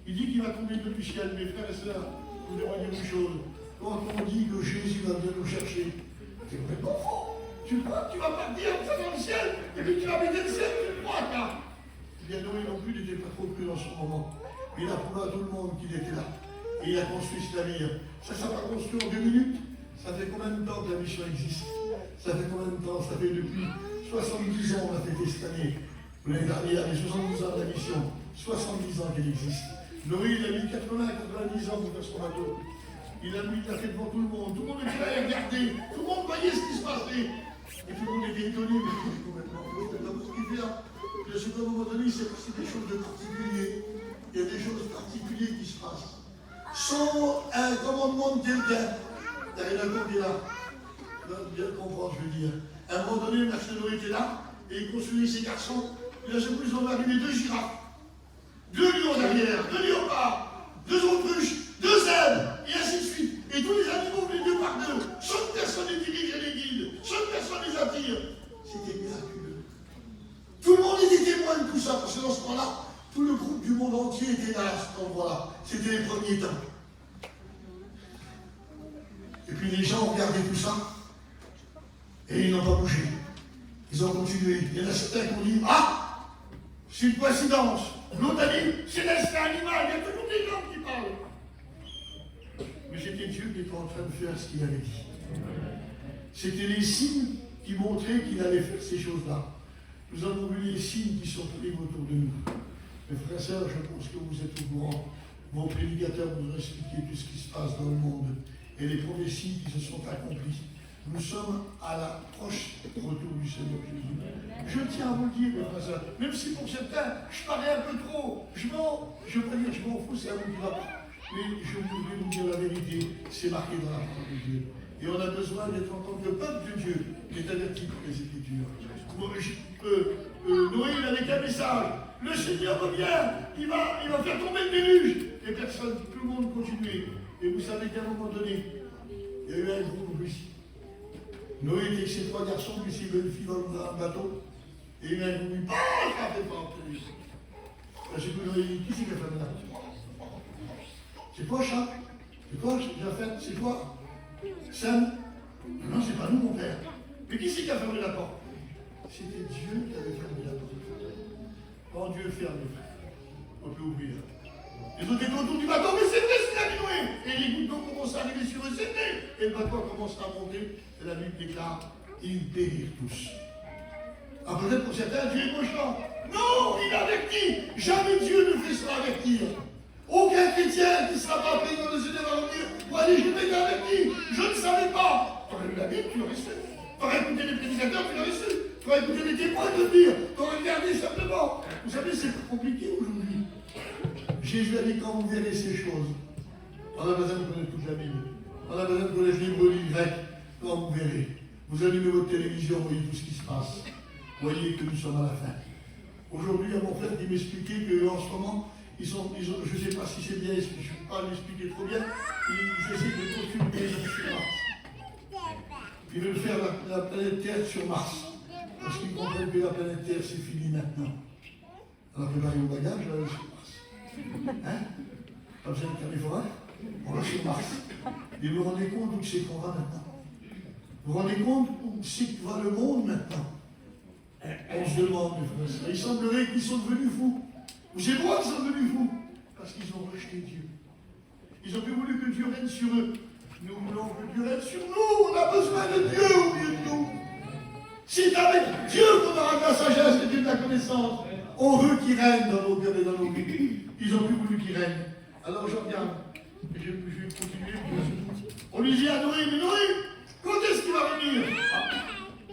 Il dit qu'il va tomber de l'eau du ciel, mes frères et sœurs. Je voudrais vous dire une chose. Quand on dit que Jésus va venir nous chercher, c'est complètement faux. Tu crois que tu vas partir ça dans le ciel, et puis tu vas habiter le ciel, tu crois, là? Eh bien, Noé non plus n'était pas trop cru dans son moment. Il a prouvé à tout le monde qu'il était là. Et il a construit ce navire. Ça ne s'est pas construit en 2 minutes. Ça fait combien de temps que la mission existe? Ça fait combien de temps? Ça fait depuis 70 ans on a fêté cette année. L'année dernière, les 70 ans de la mission. 70 ans qu'elle existe. Noé, il a mis 80-90 ans pour faire son bateau. Il a fait devant tout le monde. Tout le monde était là à regarder. Tout le monde voyait ce qui se passait. Et tout le monde était étonné. Mais complètement fou, c'est pas ce qu'il fait. Je sais qu'à un moment donné, c'est des choses de particulier. Il y a des choses particulières qui se passent. Sans un commandement de quelqu'un. Il y a rien à dire là. Là, bien comprendre, je veux dire. À un moment donné, M. Noé était là, et il construisait ses garçons. Et là, je vous ils ont arrivé 2 girafes, 2 lions derrière, 2 léopards, 2 autruches, 2 zèbres, et ainsi de suite. Et tous les animaux venaient 2 par 2. Chaque personne les dirige et les guide. Chaque personne les attire. C'était miraculeux. Tout le monde était témoin de tout ça, parce que dans ce moment-là, tout le groupe du monde entier était là à cet endroit-là. C'était les premiers temps. Et puis les gens regardaient tout ça, et ils n'ont pas bougé. Ils ont continué. Il y en a certains qui ont dit, ah, c'est une coïncidence. L'autre a dit, c'est l'instinct animal. Il y a toujours des gens qui parlent. Mais c'était Dieu qui était en train de faire ce qu'il avait dit. C'était les signes qui montraient qu'il allait faire ces choses-là. Nous avons vu les signes qui sont pris autour de nous. Mes frères et sœurs, je pense que vous êtes au courant. Vos prédicateurs vous ont expliqué tout ce qui se passe dans le monde et les prophéties qui se sont accomplies. Nous sommes à l'approche du retour du Seigneur Jésus. Je tiens à vous le dire, mes frères et sœurs, même si pour certains, je parlais un peu trop, je veux pas dire je m'en fous, c'est à vous qui va pas. Mais je voudrais vous dire la vérité, c'est marqué dans la parole de Dieu. Et on a besoin d'être en tant que peuple de Dieu, qui est averti par les Écritures. Noé, il avait qu'un message. Le Seigneur revient, il va faire tomber le déluge. Et personne, tout le monde continuait. Et vous savez qu'à un moment donné, il y a eu un groupe ici. Noé était avec ses 3 garçons, puis ses 2 filles dans un bateau. Et il y a eu un groupe, ça fait pas entrer. J'ai pu Noé, qui c'est qui a fait la porte? C'est toi, chat? C'est toi, Japhet? C'est toi? Sam? Non, c'est pas nous, mon père. Mais qui c'est qui a fermé la porte? C'était Dieu qui avait fermé la porte. Quand Dieu ferme, on peut ouvrir. Les autres étaient autour du bateau, mais c'est vrai, c'est la Noé. Et les gouttes d'eau commencent à arriver sur eux, c'est vrai. Et le bateau commence à monter, et la Bible déclare, ils périrent tous. Ah, peut-être pour certains, Dieu est méchant. Non, il avertit. Jamais Dieu ne fait se avertir. Aucun chrétien qui ne sera pas appelé dans le Seigneur va dire, moi, allez, je vais averti. Je ne savais pas. Tu aurais lu la Bible, tu l'aurais su. Tu aurais écouté les prédicateurs, tu l'aurais su. Tu aurais écouté les témoins de dire. Tu aurais regardé simplement. Vous savez, c'est pas compliqué aujourd'hui. Jésus a dit, quand vous verrez ces choses, on a besoin de connaître toute la Bible. On a besoin de connaître l'hébreu, le grec. Quand vous verrez, vous allumez votre télévision, vous voyez tout ce qui se passe. Vous voyez que nous sommes à la fin. Aujourd'hui, il y a mon frère qui m'expliquait qu'en ce moment, je ne sais pas si c'est bien, je ne peux pas l'expliquer trop bien, ils essaient de construire une maison sur Mars. Ils veulent faire la planète Terre sur Mars. Parce qu'ils comprennent que la planète Terre, c'est fini maintenant. On a préparé vos bagages, on va aller sur Mars. Hein? Pas besoin de faire les forêts, on va sur Mars. Et vous vous rendez compte où c'est qu'on va maintenant? Vous vous rendez compte où c'est que va le monde maintenant? On se demande, mes frères. Il semblerait qu'ils sont devenus fous. Vous savez pourquoi ils sont devenus fous? Parce qu'ils ont rejeté Dieu. Ils ont plus voulu que Dieu règne sur eux. Nous voulons que Dieu règne sur nous. On a besoin de Dieu au milieu de nous. C'est avec Dieu qu'on aura de la sagesse et de la connaissance. On veut qu'il règne dans nos cœurs et dans nos vies. Ils ont plus voulu qu'il règne. Alors je regarde. Et je vais continuer. On lui dit à Noé, mais Noé, quand est-ce qu'il va venir?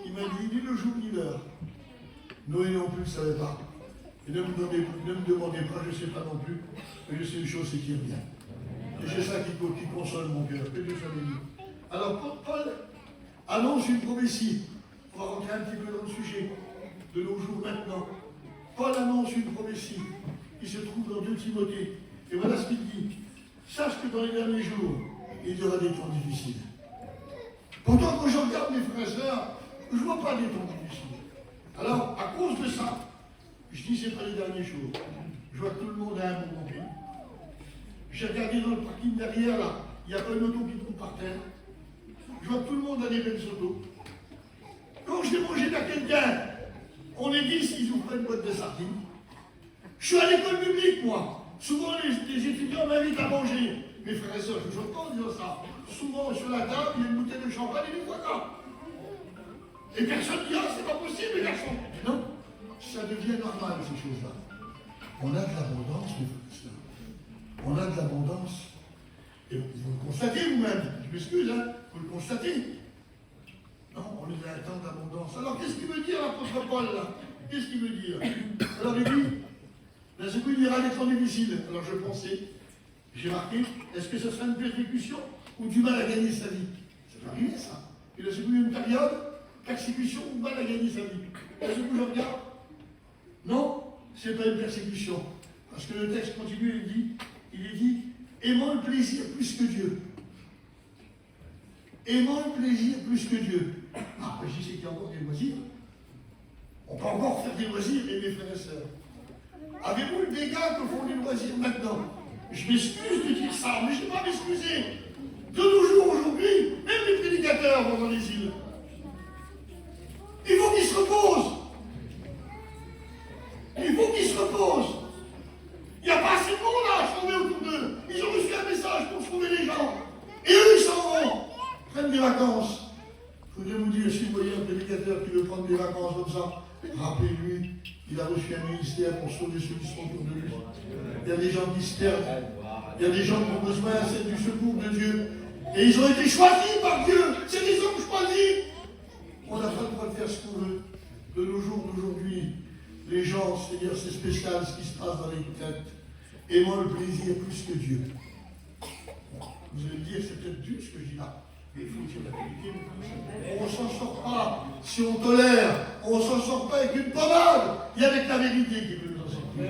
Il m'a dit ni le jour ni l'heure. Noé non plus ne savait pas. Et ne me demandez pas, je ne sais pas non plus. Mais je sais une chose, c'est qu'il revient. Et c'est ça qui console mon cœur. Que Dieu soit béni. Alors, Paul annonce une prophétie. On va rentrer un petit peu dans le sujet de nos jours maintenant. Paul annonce une prophétie qui se trouve dans 2 Timothée. Et voilà ce qu'il dit. Sache que dans les derniers jours, il y aura des temps difficiles. Pourtant, quand je regarde mes frères et sœurs, je ne vois pas des temps difficiles. Alors, à cause de ça, je dis c'est pas les derniers jours. Je vois que tout le monde a un bon compris. J'ai regardé dans le parking derrière là, il n'y a pas une auto qui tombe par terre. Je vois que tout le monde a des belles autos. Quand à quelqu'un, on est 10, ils ouvrent une boîte de sardines. Je suis à l'école publique, moi. Souvent, les étudiants m'invitent à manger. Mes frères et sœurs, je ne joue pas en disant ça. Souvent, sur la table, il y a une bouteille de champagne et du vodka. Et personne ne dit, ah, c'est pas possible, les garçons. Non, ça devient normal, ces choses-là. On a de l'abondance, mes frères et sœurs. On a de l'abondance. Et vous le constatez vous-même. Je m'excuse, hein, vous le constatez. Non, on est dans un temps d'abondance. Alors, qu'est-ce qu'il veut dire, l'apôtre Paul, là? Qu'est-ce qu'il veut dire? Alors, il dit, d'un seul coup, il dira des temps difficiles. Alors, je pensais, j'ai marqué, est-ce que ce sera une persécution ou du mal à gagner sa vie? Ça peut arriver, ça. Et d'un seul coup, il y a une période, persécution ou mal à gagner sa vie. D'un seul coup, je regarde. Non, c'est pas une persécution. Parce que le texte continue, il est dit, aimant le plaisir plus que Dieu. Aimant le plaisir plus que Dieu. Ah, je sais qu'il y a encore des loisirs. On peut encore faire des loisirs, et mes frères et sœurs. Avez-vous le dégât que font les loisirs maintenant? Je m'excuse de dire ça, mais je ne vais pas m'excuser. De nos jours aujourd'hui, même les prédicateurs vont dans les îles. Il faut qu'ils se reposent. Il faut qu'ils se reposent. Il n'y a pas assez de monde à sauver autour d'eux. Ils ont reçu un message pour sauver les gens. Et eux, ils s'en vont. Prennent des vacances. Je voudrais vous dire, si vous voyez un prédicateur qui veut prendre des vacances comme ça, rappelez-lui, il a reçu un ministère pour sauver ceux qui sont autour de lui. Il y a des gens qui se perdent. Il y a des gens qui ont besoin du secours de Dieu. Et ils ont été choisis par Dieu. C'est des hommes choisis. On n'a pas le droit de faire ce qu'on veut. De nos jours d'aujourd'hui, les gens, c'est-à-dire c'est spécial ce qui se passe dans les têtes. Aimant le plaisir plus que Dieu. Vous allez me dire, c'est peut-être dur ce que je dis là. Mais il faut dire la vérité. On ne s'en sort pas si on tolère. On ne s'en sort pas avec une pommade. Il y a avec la vérité qui peut nous en sortir.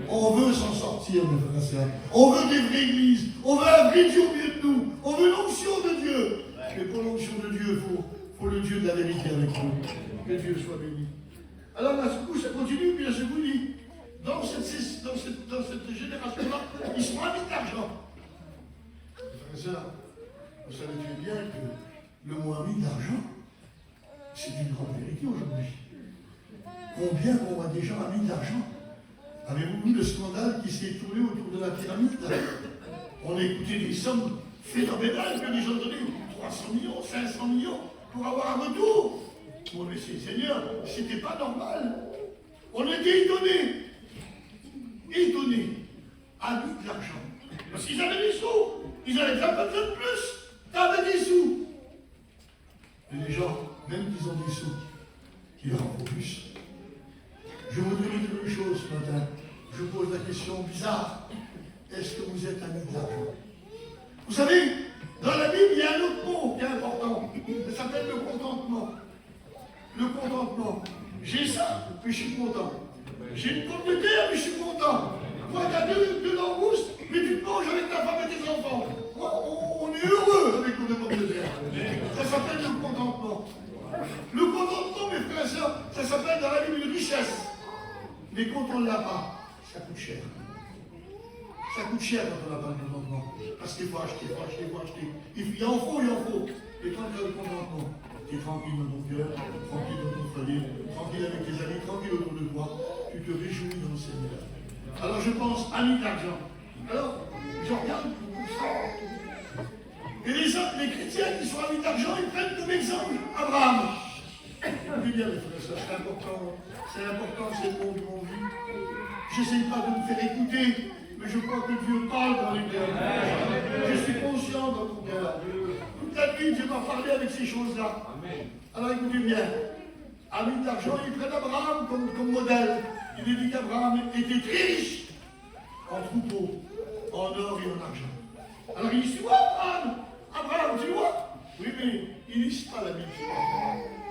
On veut s'en sortir, mes frères et sœurs. On veut des vraies églises. On veut un vrai Dieu au milieu de nous. On veut l'onction de Dieu. Mais pour l'onction de Dieu, il faut le Dieu de la vérité avec nous. Que Dieu soit béni. Alors là, ce coup, ça continue, puis là, ce coup, il dit, dans cette génération-là, ils sont amis d'argent. Frères et sœurs, vous savez bien que le mot ami d'argent, c'est une grande vérité aujourd'hui. Combien on voit des gens amis d'argent? Avez-vous vu le scandale qui s'est tourné autour de la pyramide? On a écouté des sommes phénoménales que les gens donnaient, 300 millions, 500 millions, pour avoir un retour. Bon, mais Seigneur, c'était pas normal. On était étonnés, amis de l'argent. Parce qu'ils avaient des sous, ils avaient un peu de plus, t'avais des sous. Et les gens, même qu'ils ont des sous, ils leur en font plus. Je voudrais vous dire une chose ce matin. Je pose la question bizarre. Est-ce que vous êtes amis de l'argent? Vous savez, dans la Bible, il y a un autre mot qui est important. Ça s'appelle le contentement. Le contentement. J'ai ça, mais je suis content. J'ai une pomme de terre, mais je suis content. Moi, tu as deux langoustes, mais tu te manges avec ta femme et tes enfants. Moi, on est heureux avec nos pommes de terre. Ça s'appelle le contentement. Le contentement, mes frères et sœurs, ça s'appelle dans la Bible une richesse. Mais quand on ne l'a pas, ça coûte cher. Ça coûte cher quand on n'a pas le contentement. Parce qu'il faut acheter. Il en faut. Et quand tu as le contentement, tu es tranquille dans ton cœur, tranquille dans ton foyer, tranquille avec tes amis, tranquille autour de toi, tu te réjouis dans le Seigneur. Alors je pense, amis d'argent. Alors, je regarde tout ça. Et les chrétiens qui sont amis d'argent, ils prennent comme exemple Abraham. Je bien, mes frères et sœurs, c'est important, c'est bon de mon vie. Je n'essaye pas de me faire écouter, mais je crois que Dieu parle dans les cœurs. Je suis conscient dans mon cœur. Toute la nuit, Dieu m'a parlé avec ces choses-là. Alors écoutez bien, amis d'argent, ils prennent Abraham comme modèle. Il est dit qu'Abraham était très riche en troupeaux, en or et en argent. Alors il dit, tu vois Abraham, tu vois? Oui, mais il ne lit pas la Bible.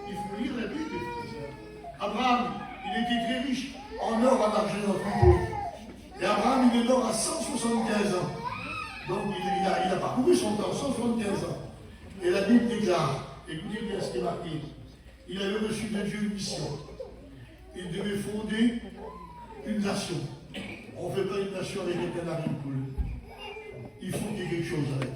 Il faut lire la Bible, mes frères. Abraham, il était très riche en or, en argent et en troupeaux. Et Abraham, il est mort à 175 ans. Donc il a parcouru son temps, 175 ans. Et la Bible déclare, écoutez bien ce qui est marqué, il avait reçu de Dieu une mission. Il devait fonder une nation. On ne fait pas une nation avec un canari de poule. Il faut qu'il y ait quelque chose avec.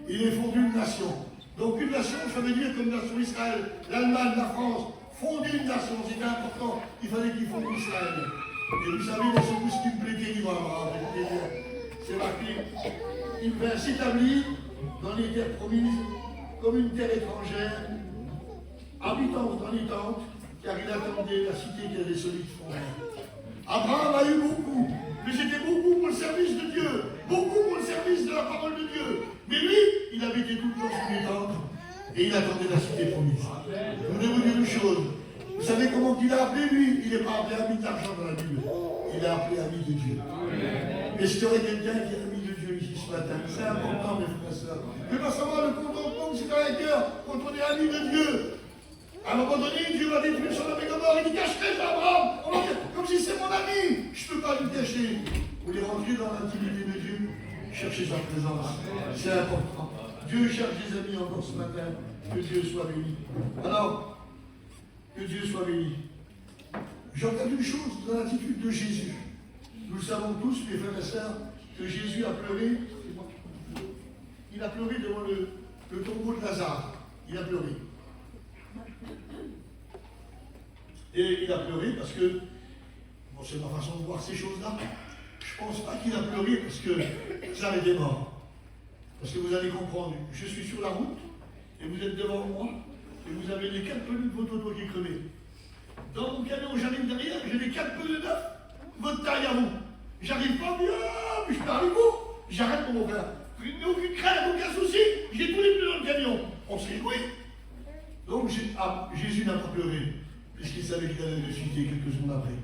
Il est fondé une nation. Donc une nation, ça veut dire comme nation Israël, l'Allemagne, la France, fonder une nation, c'était important. Il fallait qu'ils fondent Israël. Et vous savez, dans ce coup, ce qui me plaît terriblement, c'est marqué, il va s'établir dans les terres promises comme une terre étrangère, habitant dans les tentes, car il attendait la cité qui a des solides fondements. Abraham a eu beaucoup, mais c'était beaucoup pour le service de Dieu, beaucoup pour le service de la parole de Dieu. Mais lui, il habitait tout le temps sous les tentes et il attendait la cité promise. Je voudrais vous dire une chose. Vous savez comment il a appelé lui? Il n'est pas appelé ami d'argent dans la Bible. Il a appelé ami de Dieu. Est-ce qu'il y aurait quelqu'un qui est ami de Dieu ici ce matin? C'est important, mes frères et sœurs. Mais pas seulement le contentement, c'est dans les cœurs quand on est ami de Dieu. À un moment donné, Dieu va détruire Sodome et Gomorrhe, il dit cacherai Abraham. On va dire, comme si c'est mon ami, je ne peux pas lui cacher. Vous voulez rentrer dans l'intimité de Dieu? Cherchez sa présence. C'est important. Dieu cherche des amis encore ce matin. Que Dieu soit béni. Alors, que Dieu soit béni. J'entends une chose dans l'attitude de Jésus. Nous le savons tous, mes frères et sœurs, que Jésus a pleuré. Il a pleuré devant le tombeau de Lazare. Il a pleuré. Et il a pleuré parce que, bon, c'est ma façon de voir ces choses-là. Je ne pense pas qu'il a pleuré parce que Lazare était mort. Parce que vous allez comprendre, je suis sur la route et vous êtes devant moi et vous avez les 4 pneus de votre auto qui est crevé. Dans mon camion, j'arrive derrière, j'ai les 4 pneus neufs, votre taille à vous. J'arrive pas bien, puis je parle vous. J'arrête pour mon frère. Aucune crainte, aucun souci, j'ai tous les pneus dans le camion. On se réjouit. Donc Jésus n'a pas pleuré, puisqu'il savait qu'il allait ressusciter quelques secondes après.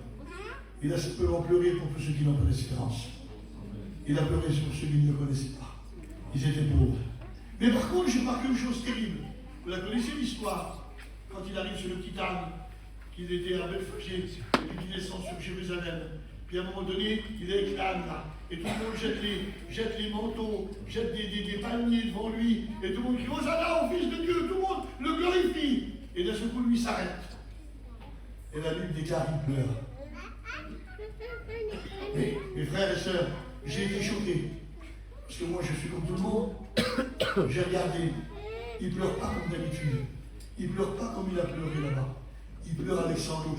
Il a simplement pleuré pour tous ceux qui n'ont pas d'espérance. Il a pleuré sur ceux qui ne le connaissaient pas. Ils étaient pauvres. Mais par contre, j'ai marqué une chose terrible. Vous la connaissez l'histoire, quand il arrive sur le petit âne, qu'il était à Bethphagée, et puis qu'il descend sur Jérusalem. Puis à un moment donné, il est avec l'âne là, et tout le monde jette les manteaux, jette des palmiers devant lui, et tout le monde crie Hosanna au Fils de Dieu, tout le monde le glorifie. Et d'un seul coup, lui s'arrête. Et la Bible déclare qu'il pleure. Mais, mes frères et sœurs, j'ai été choqué. Parce que moi, je suis comme tout le monde. J'ai regardé. Il ne pleure pas comme d'habitude. Il ne pleure pas comme il a pleuré là-bas. Il pleure avec sanglots.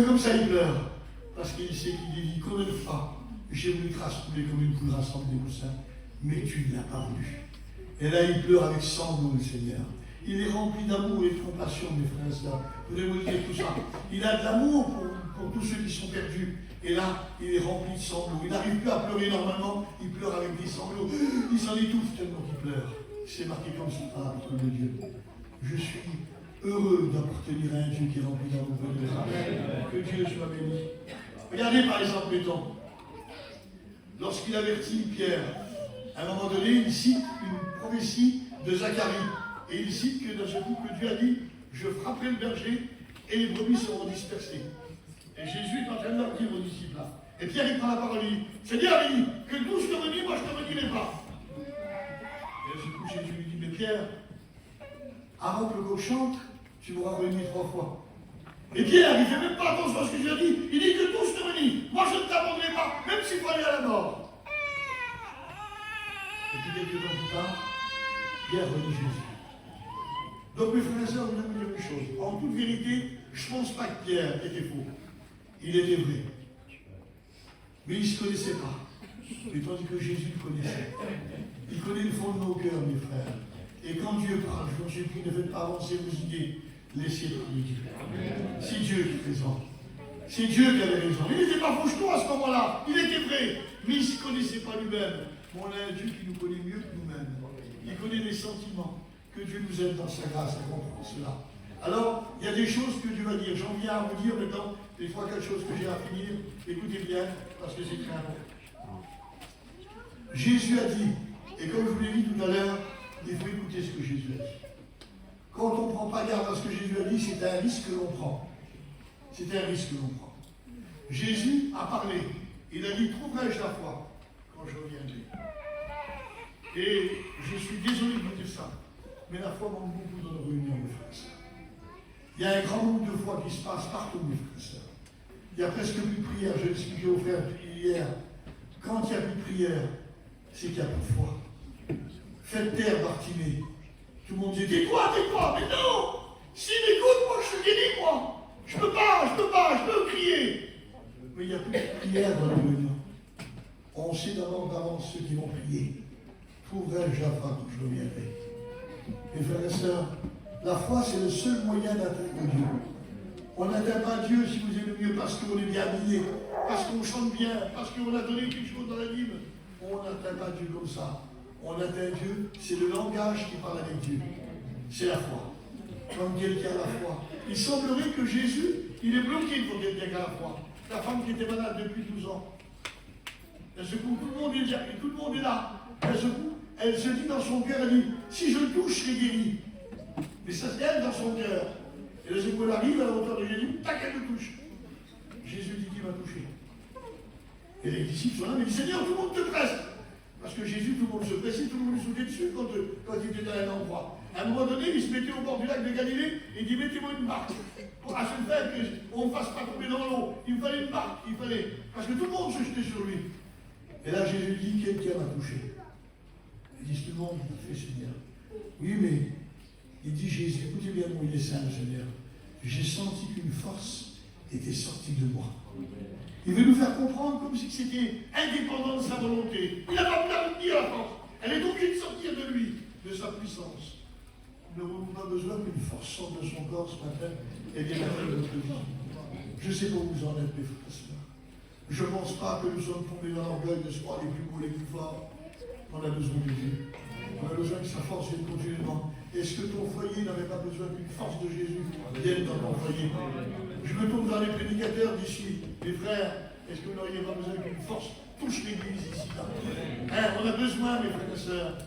Comme ça, il pleure. Parce qu'il sait qu'il dit combien de fois j'ai voulu te rassembler comme une poule rassemble des poussins, mais tu ne l'as pas voulu. Et là, il pleure avec sanglots, le Seigneur. Il est rempli d'amour et de compassion, mes frères et sœurs. Vous devez vous dire tout ça. Il a de l'amour pour tous ceux qui sont perdus. Et là, il est rempli de sanglots. Il n'arrive plus à pleurer normalement, il pleure avec des sanglots. Il s'en étouffe tellement qu'il pleure. C'est marqué comme ça par la parole de Dieu. Je suis heureux d'appartenir à un Dieu qui est rempli d'amour. Que Dieu soit béni. Regardez par exemple, mettons, lorsqu'il avertit Pierre, à un moment donné, il cite une prophétie de Zacharie. Et il cite que dans ce coup que Dieu a dit, je frapperai le berger et les brebis seront dispersées. Et Jésus est en train de leur dire aux disciples là. Et Pierre il prend la parole, il dit, Seigneur, il dit, que tous te redis, moi je ne te redirai pas. Et à ce coup Jésus lui dit, mais Pierre, avant que le coq chante, tu m'auras renié 3 fois. Et Pierre, il ne fait même pas attention à ce que Dieu a dit. Il dit que tous te renient. Moi je ne t'abandonnerai pas, même s'il faut aller à la mort. Et puis quelques temps plus tard, Pierre renie Jésus. Donc mes frères et sœurs, vous allez me dire une chose. En toute vérité, je ne pense pas que Pierre était faux. Il était vrai. Mais il ne se connaissait pas. Mais tandis que Jésus le connaissait. Il connaît le fond de nos cœurs, mes frères. Et quand Dieu parle, je vous supplie, ne faites pas avancer vos idées. Laissez parler Dieu. C'est Dieu qui présente. C'est Dieu qui avait raison. Il n'était pas faucheton à ce moment-là. Il était vrai. Mais il ne se connaissait pas lui-même. On a un Dieu qui nous connaît mieux que nous-mêmes. Il connaît les sentiments. Que Dieu nous aide dans sa grâce à comprendre cela. Alors, il y a des choses que Dieu va dire. J'en viens à vous dire maintenant, des fois, quelque chose que j'ai à finir. Écoutez bien, parce que c'est très important. Jésus a dit, et comme je vous l'ai dit tout à l'heure, il faut écouter ce que Jésus a dit. Quand on ne prend pas garde à ce que Jésus a dit, c'est un risque que l'on prend. C'est un risque que l'on prend. Jésus a parlé. Il a dit, trouverai-je la foi quand je reviendrai. Et je suis désolé de vous dire ça. Mais la foi manque beaucoup dans nos réunions, mes frères et sœurs. Il y a un grand nombre de foi qui se passe partout, mes frères et sœurs. Il n'y a presque plus de prière. Je l'expliquais aux frères hier. Quand il n'y a plus de prière, c'est qu'il n'y a pas de foi. Faites taire Bartimée. Tout le monde dit tais-toi, mais non! S'il m'écoute, moi je je suis guéri, moi. Je peux pas crier. Mais il n'y a plus de prière dans le monde. On sait d'avance ceux qui vont prier. Trouverai-je la foi quand je reviendrai. Mes frères et sœurs, la foi, c'est le seul moyen d'atteindre Dieu. On n'atteint pas Dieu, si vous aimez mieux, parce qu'on est bien habillé, parce qu'on chante bien, parce qu'on a donné quelque chose dans la Bible. On n'atteint pas Dieu comme ça. On atteint Dieu, c'est le langage qui parle avec Dieu. C'est la foi. Comme quelqu'un a la foi. Il semblerait que Jésus, il est bloqué pour quelqu'un qui a la foi. La femme qui était malade depuis 12 ans. D'un seul coup, tout le monde est là. D'un seul coup, elle se dit dans son cœur, elle dit, si je le touche, je serai guéri. Mais ça c'est elle dans son cœur. Et d'un seul coup, elle arrive à la hauteur de Jésus, tac, elle le touche. Jésus dit qu'il m'a touché. Et les disciples sont là, mais ils disent, Seigneur, tout le monde te presse. Parce que Jésus, tout le monde se pressait, tout le monde lui sautait dessus quand il était dans un endroit. À un moment donné, il se mettait au bord du lac de Galilée et il dit, mettez-moi une barque. Pour à ce fait qu'on ne fasse pas tomber dans l'eau. Il me fallait une barque, parce que tout le monde se jetait sur lui. Et là, Jésus dit, quelqu'un m'a touché. Ils disent, tout le monde m'a fait, Seigneur. Oui, mais il dit, Jésus, écoutez bien, mon il est saint, Seigneur. J'ai senti qu'une force était sortie de moi. Il veut nous faire comprendre comme si c'était indépendant de sa volonté. Il n'a pas pu dire la force. Elle est obligée de sortir de lui, de sa puissance. Nous n'avons pas besoin qu'une force sorte de son corps ce matin et vienne atteindre notre vie. Je sais pas où vous en êtes, mes frères et sœurs. Je ne pense pas que nous sommes tombés dans l'orgueil de se croire les plus beaux, les plus forts. On a besoin de Dieu. On a besoin que sa force vienne continuellement. Est-ce que ton foyer n'avait pas besoin qu'une force de Jésus vienne dans ton foyer? Je me tourne vers les prédicateurs d'ici, les frères. Est-ce que vous n'auriez pas besoin qu'une force touche l'église ici? On a besoin, mes frères et sœurs.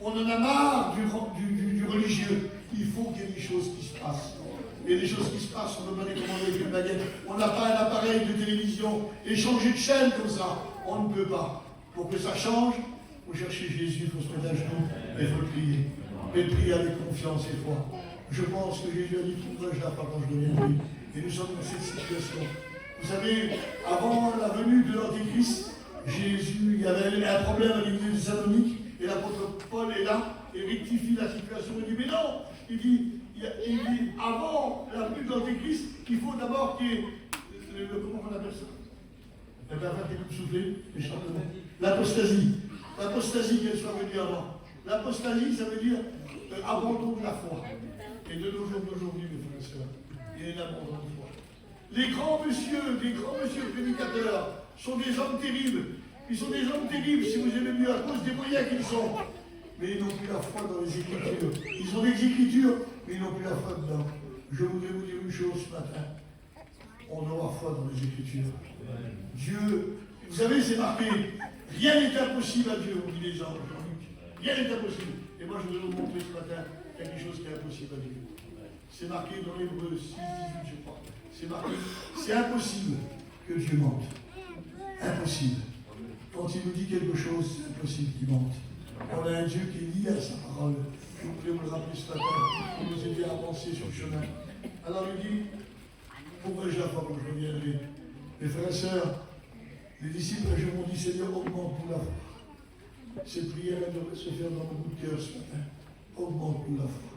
On en a marre du religieux. Il faut qu'il y ait des choses qui se passent. Et les choses qui se passent, on ne peut pas les commander avec une baguette. On n'a pas un appareil de télévision et changer de chaîne comme ça. On ne peut pas. Pour que ça change, il faut chercher Jésus, il faut se mettre à genoux et il faut prier. Et prier avec confiance et foi. Je pense que Jésus a dit, trouverai-je la foi quand je deviendrai. Et nous sommes dans cette situation. Vous savez, avant la venue de l'Antéchrist, Jésus, il y avait un problème à l'église thessalonique, et l'apôtre Paul est là et rectifie la situation. Il dit, mais non, il dit avant la venue de l'Antéchrist, il faut d'abord qu'il y ait, comment on appelle ça? La dernière qui nous souffler, l'apostasie. L'apostasie qu'elle soit venue avant. L'apostasie, ça veut dire abandon de la foi. Et de nos jours d'aujourd'hui, mes frères et sœurs, il y a un abandon de foi. Les grands messieurs prédicateurs sont des hommes terribles. Ils sont des hommes terribles, si vous aimez mieux, à cause des moyens qu'ils sont. Mais ils n'ont plus la foi dans les Écritures. Ils ont des Écritures, mais ils n'ont plus la foi dedans. Je voudrais vous dire une chose ce matin. On aura foi dans les Écritures. Dieu, vous savez, c'est marqué, rien n'est impossible à Dieu, on dit les gens, Jean-Luc. Rien n'est impossible. Et moi, je voudrais vous montrer ce matin quelque chose qui est impossible à Dieu. C'est marqué dans l'Hébreu 6, 18, je crois. C'est marqué, c'est impossible que Dieu mente. Impossible. Quand il nous dit quelque chose, c'est impossible qu'il mente. On a un Dieu qui est lié à sa parole. Je voulais vous le rappeler ce matin, pour nous aider à avancer sur le chemin. Alors il dit, pourrais-je la foi quand je reviendrai? Mes frères et sœurs, les disciples je m'ont dit, Seigneur, augmente-nous la foi. Cette prière, elle devrait se faire dans mon bout de cœur ce matin. Augmente-nous la foi.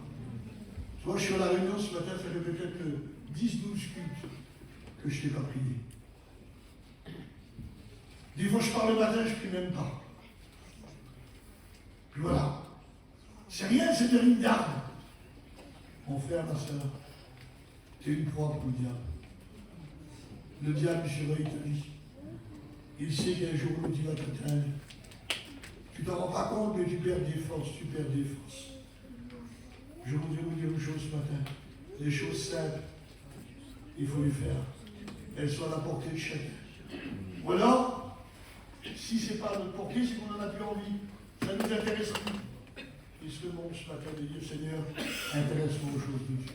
Tu vois, je suis à la réunion ce matin, ça fait peut-être 10-12 cultes que je ne t'ai pas prié. Des fois, je pars le matin, je ne prie même pas. Puis voilà. C'est rien, c'est de une garde. Mon frère, ma soeur, tu es une proie pour le diable. Le diable, il surveille ta vie. Il sait qu'un jour, où tu vas t'éteindre. Tu ne t'en rends pas compte, mais tu perds des forces, Je voudrais vous dire une chose ce matin. Les choses simples, il faut les faire. Elles sont à la portée de chacun. Ou alors, si ce n'est pas à notre portée, c'est qu'on n'en a plus envie. Ça ne nous intéresse plus. Et ce monde ce matin de dire, Seigneur, intéresse-moi aux choses de Dieu.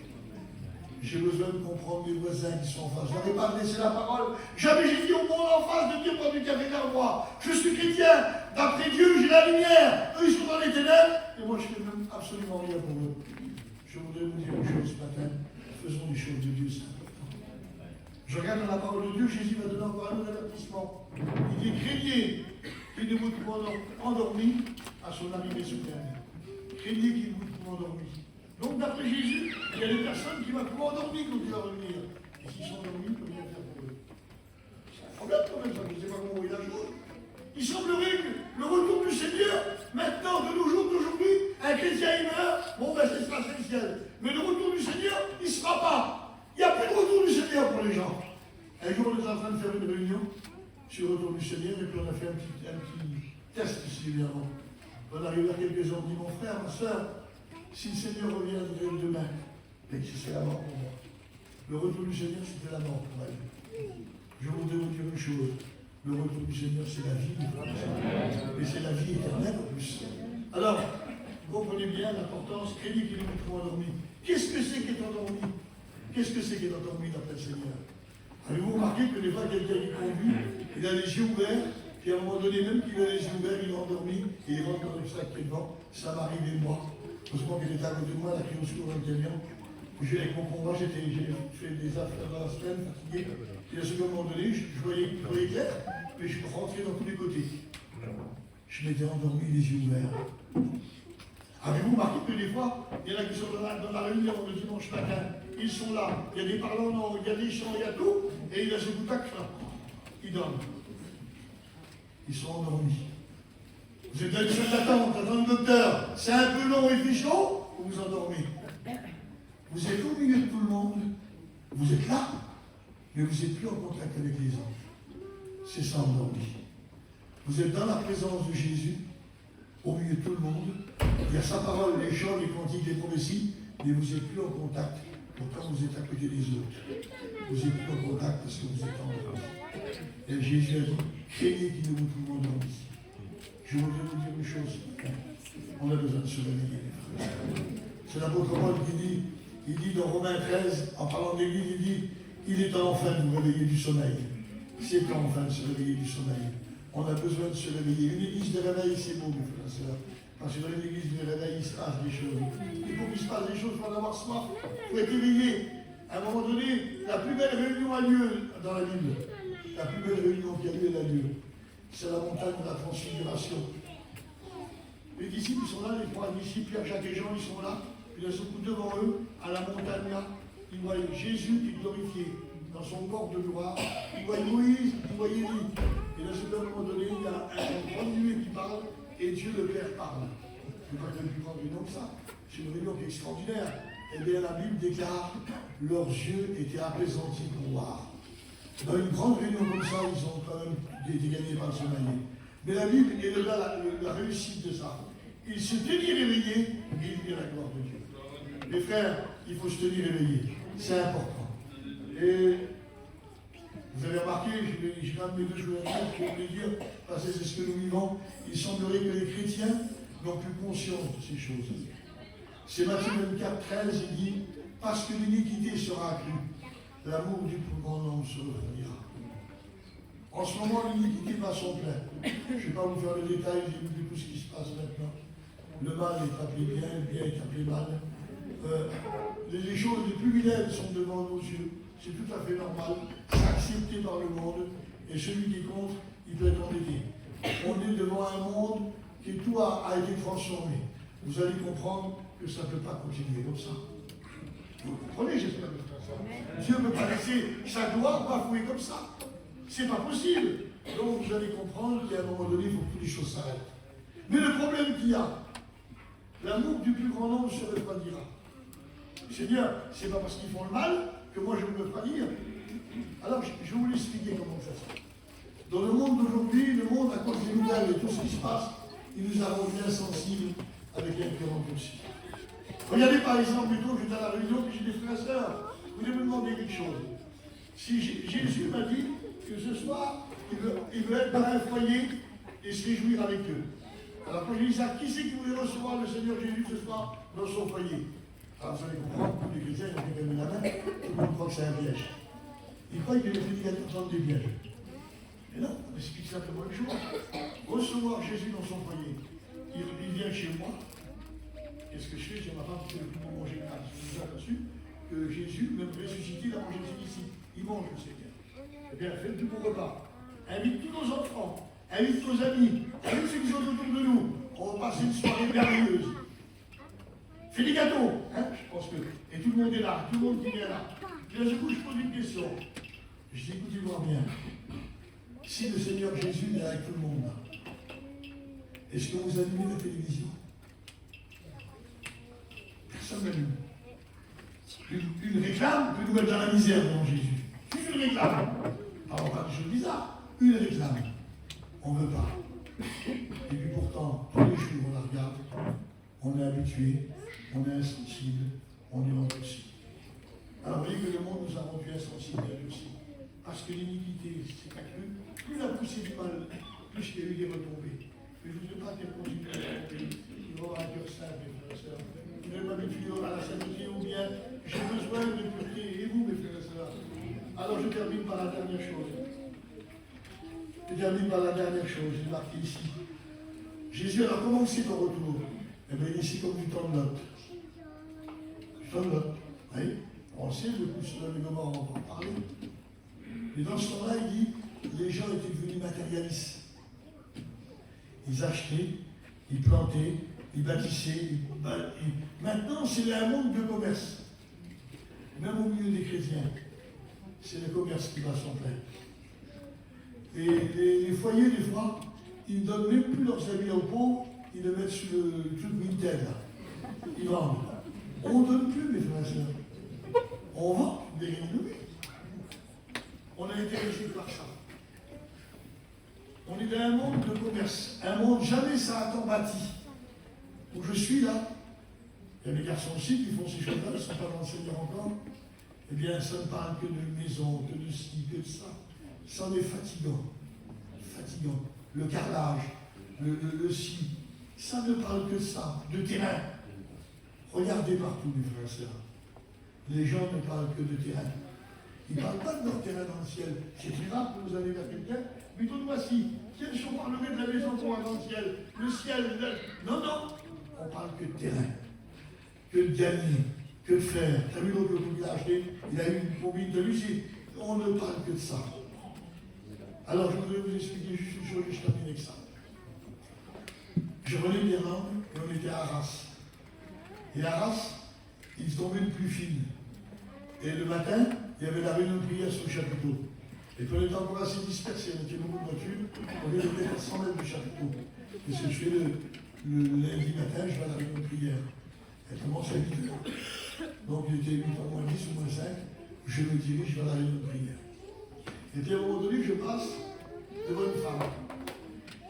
J'ai besoin de comprendre mes voisins qui sont en face. Je n'avais pas laissé la parole. Jamais j'ai dit au monde en face de dire prendre du café vers moi. Je suis chrétien. D'après Dieu, j'ai la lumière. Eux, ils sont dans les ténèbres. Et moi, je ne fais même absolument rien pour eux. Je voudrais vous dire une chose ce matin. Faisons les choses de Dieu, c'est important. Je regarde dans la parole de Dieu, Jésus va donner encore un autre avertissement. Il dit, craignez qu'il ne vous trouve endormi à son arrivée soudaine. Craignez qu'il vous trouve endormi. Donc d'après Jésus, il y a des personnes qui vont pouvoir endormir quand il va revenir. Et s'ils sont endormis, il ne peut rien faire pour eux. C'est un problème quand même, ça, je ne sais pas comment il a joué. Il semblerait que le retour du Seigneur, maintenant, de nos jours d'aujourd'hui, un chrétien il meurt, bon ben c'est pas le ciel. Mais le retour du Seigneur, il ne sera pas. Il n'y a plus de retour du Seigneur pour les gens. Un jour, on est en train de faire une réunion sur le retour du Seigneur, et puis on a fait un petit test ici, évidemment. On arrive à quelques-uns, on dit, mon frère, ma soeur, si le Seigneur revient demain, mais c'est la mort pour moi. Le retour du Seigneur, c'était la mort pour elle. Je voudrais vous dire une chose. Le retour du Seigneur, c'est la vie. Et c'est la vie éternelle en plus. Alors, vous comprenez bien l'importance, crédit qui nous mettront endormis. Qu'est-ce que c'est qui est endormi? Qu'est-ce que c'est qui est endormi d'après le Seigneur? Avez-vous remarqué que des fois, quelqu'un qui conduit, il a les yeux ouverts, puis à un moment donné, même qu'il a les yeux ouverts, il est endormi, et il rentre dans le sac devant. Ça m'est arrivé moi. Heureusement qu'il était à côté de moi, la crié au secours dans le camion. J'ai avec mon convoi, j'ai fait des affaires dans la semaine, fatigué. Et à ce moment donné, je voyais clair, mais je rentrais dans tous les côtés. Je m'étais endormi, les yeux ouverts. Avez-vous remarqué que des fois, il y en a qui sont dans la réunion le dimanche matin, ils sont là, il y a des parlants, il y a des chants, il y a tout, et il a ce boutac là. Ils dorment. Ils sont endormis. Vous êtes dans une salle d'attente, attendez le docteur, c'est un peu long et puis chaud, vous vous endormez. Vous êtes au milieu de tout le monde, vous êtes là, mais vous n'êtes plus en contact avec les anges. C'est ça, endormi. Vous êtes dans la présence de Jésus, au milieu de tout le monde. Il y a sa parole, les chants, les cantiques, les prophéties, mais vous n'êtes plus en contact. Pourtant, vous êtes à côté des autres. Vous n'êtes plus en contact parce que vous êtes endormi. Et Jésus a dit, craignez qui ne vous trouve endormi. Je voudrais vous dire une chose. On a besoin de se réveiller, les frères. C'est l'apôtre Paul qui dit dans Romains 13, en parlant de l'Église, il dit, il est enfin de vous réveiller du sommeil. C'est enfin de se réveiller du sommeil. On a besoin de se réveiller. Une église de réveil, c'est beau, mes frères et sœurs. Parce que dans une église de réveil, il se passe des choses. Et pour qu'il se passe des choses, il faut en avoir soif. Il faut être éveillé. À un moment donné, la plus belle réunion a lieu dans la Bible. La plus belle réunion qui a lieu, elle a lieu. C'est la montagne de la transfiguration. Les disciples sont là, les trois disciples, Pierre, Jacques et Jean, ils sont là. Puis d'un seul coup, devant eux, à la montagne là, ils voient Jésus qui est glorifié dans son corps de gloire. Ils voient Moïse, ils voient Élie. Et là, à un moment donné, il y a un grand nuée qui parle et Dieu le Père parle. Je ne peux pas être plus grand réunion que ça. C'est une réunion qui est extraordinaire. Eh bien, la Bible déclare leurs yeux étaient apaisantis pour voir. Dans une grande réunion comme ça, ils ont quand même été gagnés par le sommeil. Mais la Bible est là la réussite de ça. Ils se tenaient réveillés et ils virent la gloire de Dieu. Mes frères, il faut se tenir réveillé. C'est important. Et vous avez remarqué, j'ai quand même mes deux choses à dire, je vais dire, parce que c'est ce que nous vivons. Il semblerait que les chrétiens n'ont plus conscience de ces choses. C'est Matthieu 24, 13, il dit, parce que l'iniquité sera accrue, l'amour du plus grand nombre se refroidira. En ce moment, l'iniquité va son plein. Je ne vais pas vous faire le détail de tout ce qui se passe maintenant. Le mal est appelé bien, le bien est appelé mal. Les choses les plus vilaines sont devant nos yeux. C'est tout à fait normal. C'est accepté par le monde. Et celui qui compte, il peut être endetté. On est devant un monde qui tout a été transformé. Vous allez comprendre que ça ne peut pas continuer comme ça. Vous comprenez, j'espère que ça. Dieu ne peut pas laisser sa gloire bafouer comme ça. C'est pas possible. Donc vous allez comprendre qu'à un moment donné, il faut que toutes les choses s'arrêtent. Mais le problème qu'il y a, l'amour du plus grand nombre se refroidira. Seigneur, c'est pas parce qu'ils font le mal que moi je ne peux pas dire. Alors je vais vous l'expliquer comment ça se fait. Dans le monde d'aujourd'hui, le monde à cause des nouvelles et tout ce qui se passe, il nous a rendus insensibles avec un cœur endurci. Regardez par exemple, plutôt que j'étais à la réunion, que j'ai des frères et sœurs, vous voulez me demander quelque chose. Si Jésus m'a dit que ce soir, il veut être dans un foyer et se réjouir avec eux. Alors quand je dis ça, qui c'est qui voulait recevoir le Seigneur Jésus ce soir dans son foyer? Alors vous allez comprendre, tous les chrétiens, ils ont fait la main, tout le monde croit que c'est un piège. Ils croient que les prédicateurs sont des pièges. Mais non, on explique simplement une chose. Recevoir Jésus dans son foyer. Il vient chez moi. Qu'est-ce que je fais? J'ai ma femme qui fait le plus bon manger. Je vous ai aperçu que Jésus, même ressuscité, il a mangé ici. Il mange le Seigneur. Eh bien, faites du bon repas. Invite tous nos enfants. Invite nos amis. Invite ceux qui sont autour de nous. On va passer une soirée merveilleuse. Fais des gâteaux, hein, je pense que. Et tout le monde est là, tout le monde qui vient là. Puis là, je pose une question. Je dis, écoutez-moi bien. Si le Seigneur Jésus est avec tout le monde là, est-ce que vous allumez la télévision? Personne n'allume. Une réclame peut nous mettre dans la misère devant Jésus. Juste une réclame. Alors, pas des choses bizarres. Une réclame. On ne veut pas. Et puis pourtant, tous les jours, on la regarde. On est habitué. On est insensible. On est endurci. Alors, vous voyez que le monde nous a rendus insensibles et endurcis. Parce que l'iniquité s'est accrue. Plus la poussée du mal, plus il y a eu des retombées. Mais je ne veux pas qu'elle continue à tomber. Il va avoir un cœur simple, mes frères et sœurs. Vous n'avez pas m'étudier à la sainteté ou bien j'ai besoin de pureté. Et vous, mes frères et sœurs? Alors je termine par la dernière chose. Je termine par la dernière chose. J'ai marqué ici. Jésus, alors comment c'est ton retour? Eh bien, ici comme du temps de Lot. Du temps de Lot. Oui. On le sait, le coup sur le Gomorrhe, on va en parler. Mais dans ce temps-là, il dit, les gens étaient devenus matérialistes. Ils achetaient, ils plantaient, ils bâtissaient. Maintenant, c'est un monde de commerce. Même au milieu des chrétiens, c'est le commerce qui va s'en plaindre. Et les foyers, des fois, ils ne donnent même plus leurs habits aux pauvres, ils le mettent sur le truc Vinted, là. Ils vendent. On ne donne plus, mes frères et sœurs. On vend des rénommés. On a été régis par ça. On est dans un monde de commerce. Un monde, jamais ça a tant bâti. Où je suis là, il y a des garçons aussi qui font ces choses-là, ils ne sont pas dans le Seigneur encore. Eh bien, ça ne parle que de maison, que de ci, que de ça. Ça en est fatigant. Fatigant. Le carrelage, le ci. Ça ne parle que de ça, de terrain. Regardez partout, mes frères et sœurs. Les gens ne parlent que de terrain. Ils ne parlent pas de leur terrain dans le ciel. C'est très rare que vous allez vers quelqu'un. Mais tourne-moi-ci. Tiens, si on parlerait de la maison qu'on a dans le ciel. Le ciel, non, non. On parle que de terrain. Que de gagner. Que de faire. T'as vu l'autre qu'il a acheté? Il a eu une combine de musique. On ne parle que de ça. Alors, je voudrais vous expliquer juste une chose et je termine avec ça. Je revenais d'Irlande et on était à Arras. Et à Arras, ils tombaient de pluie fine. Et le matin, il y avait la réunion de prière sur le chapiteau. Et puis on était encore assez dispersés, on était beaucoup de voitures, on était à 100 mètres du chapiteau. Et ce que je fais le lundi matin, je vais à la réunion de prière. Elle commence à 8h. Donc il était 8h moins 10 ou moins 5, je me dirige vers la réunion de prière. Et puis à un moment donné, je passe devant une femme.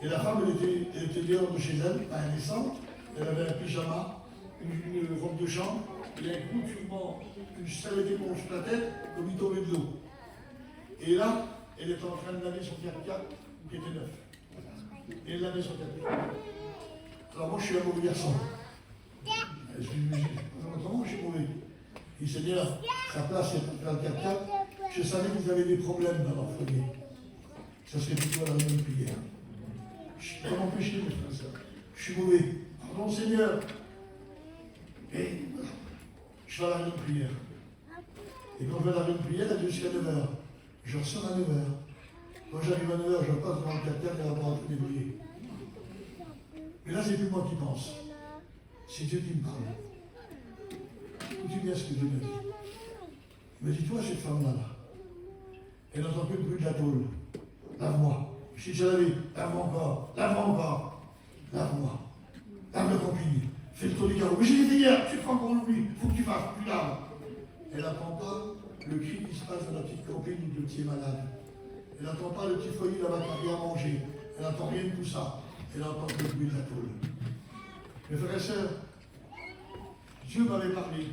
Et la femme, elle était dehors de chez elle, à un naissante, elle avait un pyjama, une robe de chambre, et un gros turban, une salade d'éponge sur la tête, comme il tombait de l'eau. Et là, elle était en train de laver son 4x4 qui était neuf. Et elle lavait son 4x4. Alors moi, je suis un mauvais garçon. Je dis, comment je suis mauvais? Il s'est dit, sa place est dans le 4x4. Je savais qu'ils avaient des problèmes dans leur foyer. Ça serait plutôt la réunion de prière. Je suis pas empêché, mes frères et sœurs. Je suis mauvais. Pardon, Seigneur. Et voilà. Je vais à la réunion de prière. Et quand je vais à la réunion de prière, elle est jusqu'à 9h. Je ressors à 9h. Quand j'arrive à 9h, je passe devant le 4x4 et la porte est débrouillée. Mais là, c'est plus moi qui pense. C'est Dieu qui me parle. Écoutez bien ce que Dieu me dit. Il me dit, toi, cette femme-là, elle n'entend que le bruit de la tôle. Lave-moi. Je suis déjà lavé. Lave-moi encore. Lave-moi encore. Lave-moi. Lave le camping. Fais le tour du carreau. Mais j'ai dit hier, tu crois qu'on l'oublie. Faut que tu fasses. Tu laves. Elle n'entend pas le cri qui se passe dans la petite campine où le petit est malade. Elle n'entend pas le petit foyer là-bas qui a rien à manger. Elle n'entend rien de tout ça. Elle entend que le bruit de la tôle. Mes frères et sœurs, Dieu m'avait parlé.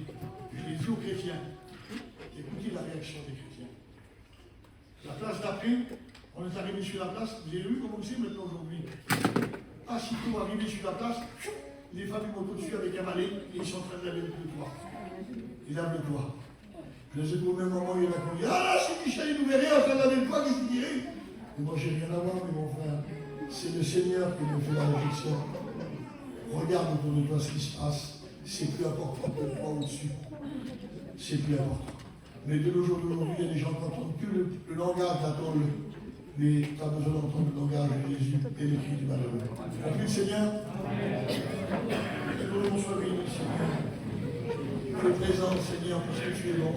Je l'ai dit aux chrétiens. Écoutez la réaction des chrétiens. La place d'après, on est arrivé sur la place. Vous avez vu comment c'est maintenant aujourd'hui? Pas si tôt arrivé sur la place, les femmes montent au-dessus avec un balai et ils sont en train de laver le toit. Ils lavent le toit. Je les ai au même moment, il y en a qui ont dit, ah là, c'est Michel, il nous verrait en train de laver le toit, qu'est-ce qu'il dirait? Mais moi, j'ai rien à voir, mais mon frère. C'est le Seigneur qui nous fait la réflexion. Regarde autour de toi ce qui se passe. C'est plus important que le poids au-dessus. C'est plus important. Mais de nos jours d'aujourd'hui, il y a des gens qui n'entendent que le langage d'Atol. Mais tu as besoin d'entendre le langage de Jésus et le cri du malheureux. Compris le Seigneur? Et que l'on soit béni, Seigneur. Tu es présent, Seigneur, parce que tu es bon.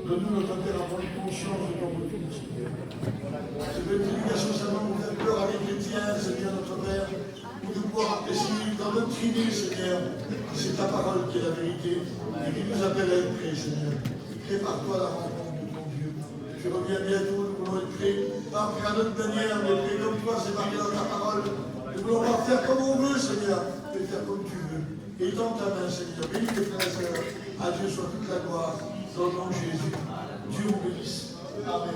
Donne-nous notre Père à prendre conscience de ton retour, Seigneur. C'est une prédication seulement pour faire peur à les chrétiens, Seigneur, notre Père, pour nous pouvoir apprécier dans notre Trinité, Seigneur. C'est ta parole qui est la vérité et qui nous appelle à être prêts, Seigneur. Prépare-toi à la rencontre de ton Dieu. Tu reviens bientôt, nous voulons être prêts. Pas à notre manière, mais prêts comme toi, c'est marqué dans ta parole. Nous voulons pas faire comme on veut, Seigneur, mais faire comme tu veux. Et dans ta main, Seigneur, bénis tes frères et sœurs. À Dieu soit toute la gloire. Dans le nom de Jésus. Dieu vous bénisse. Amen.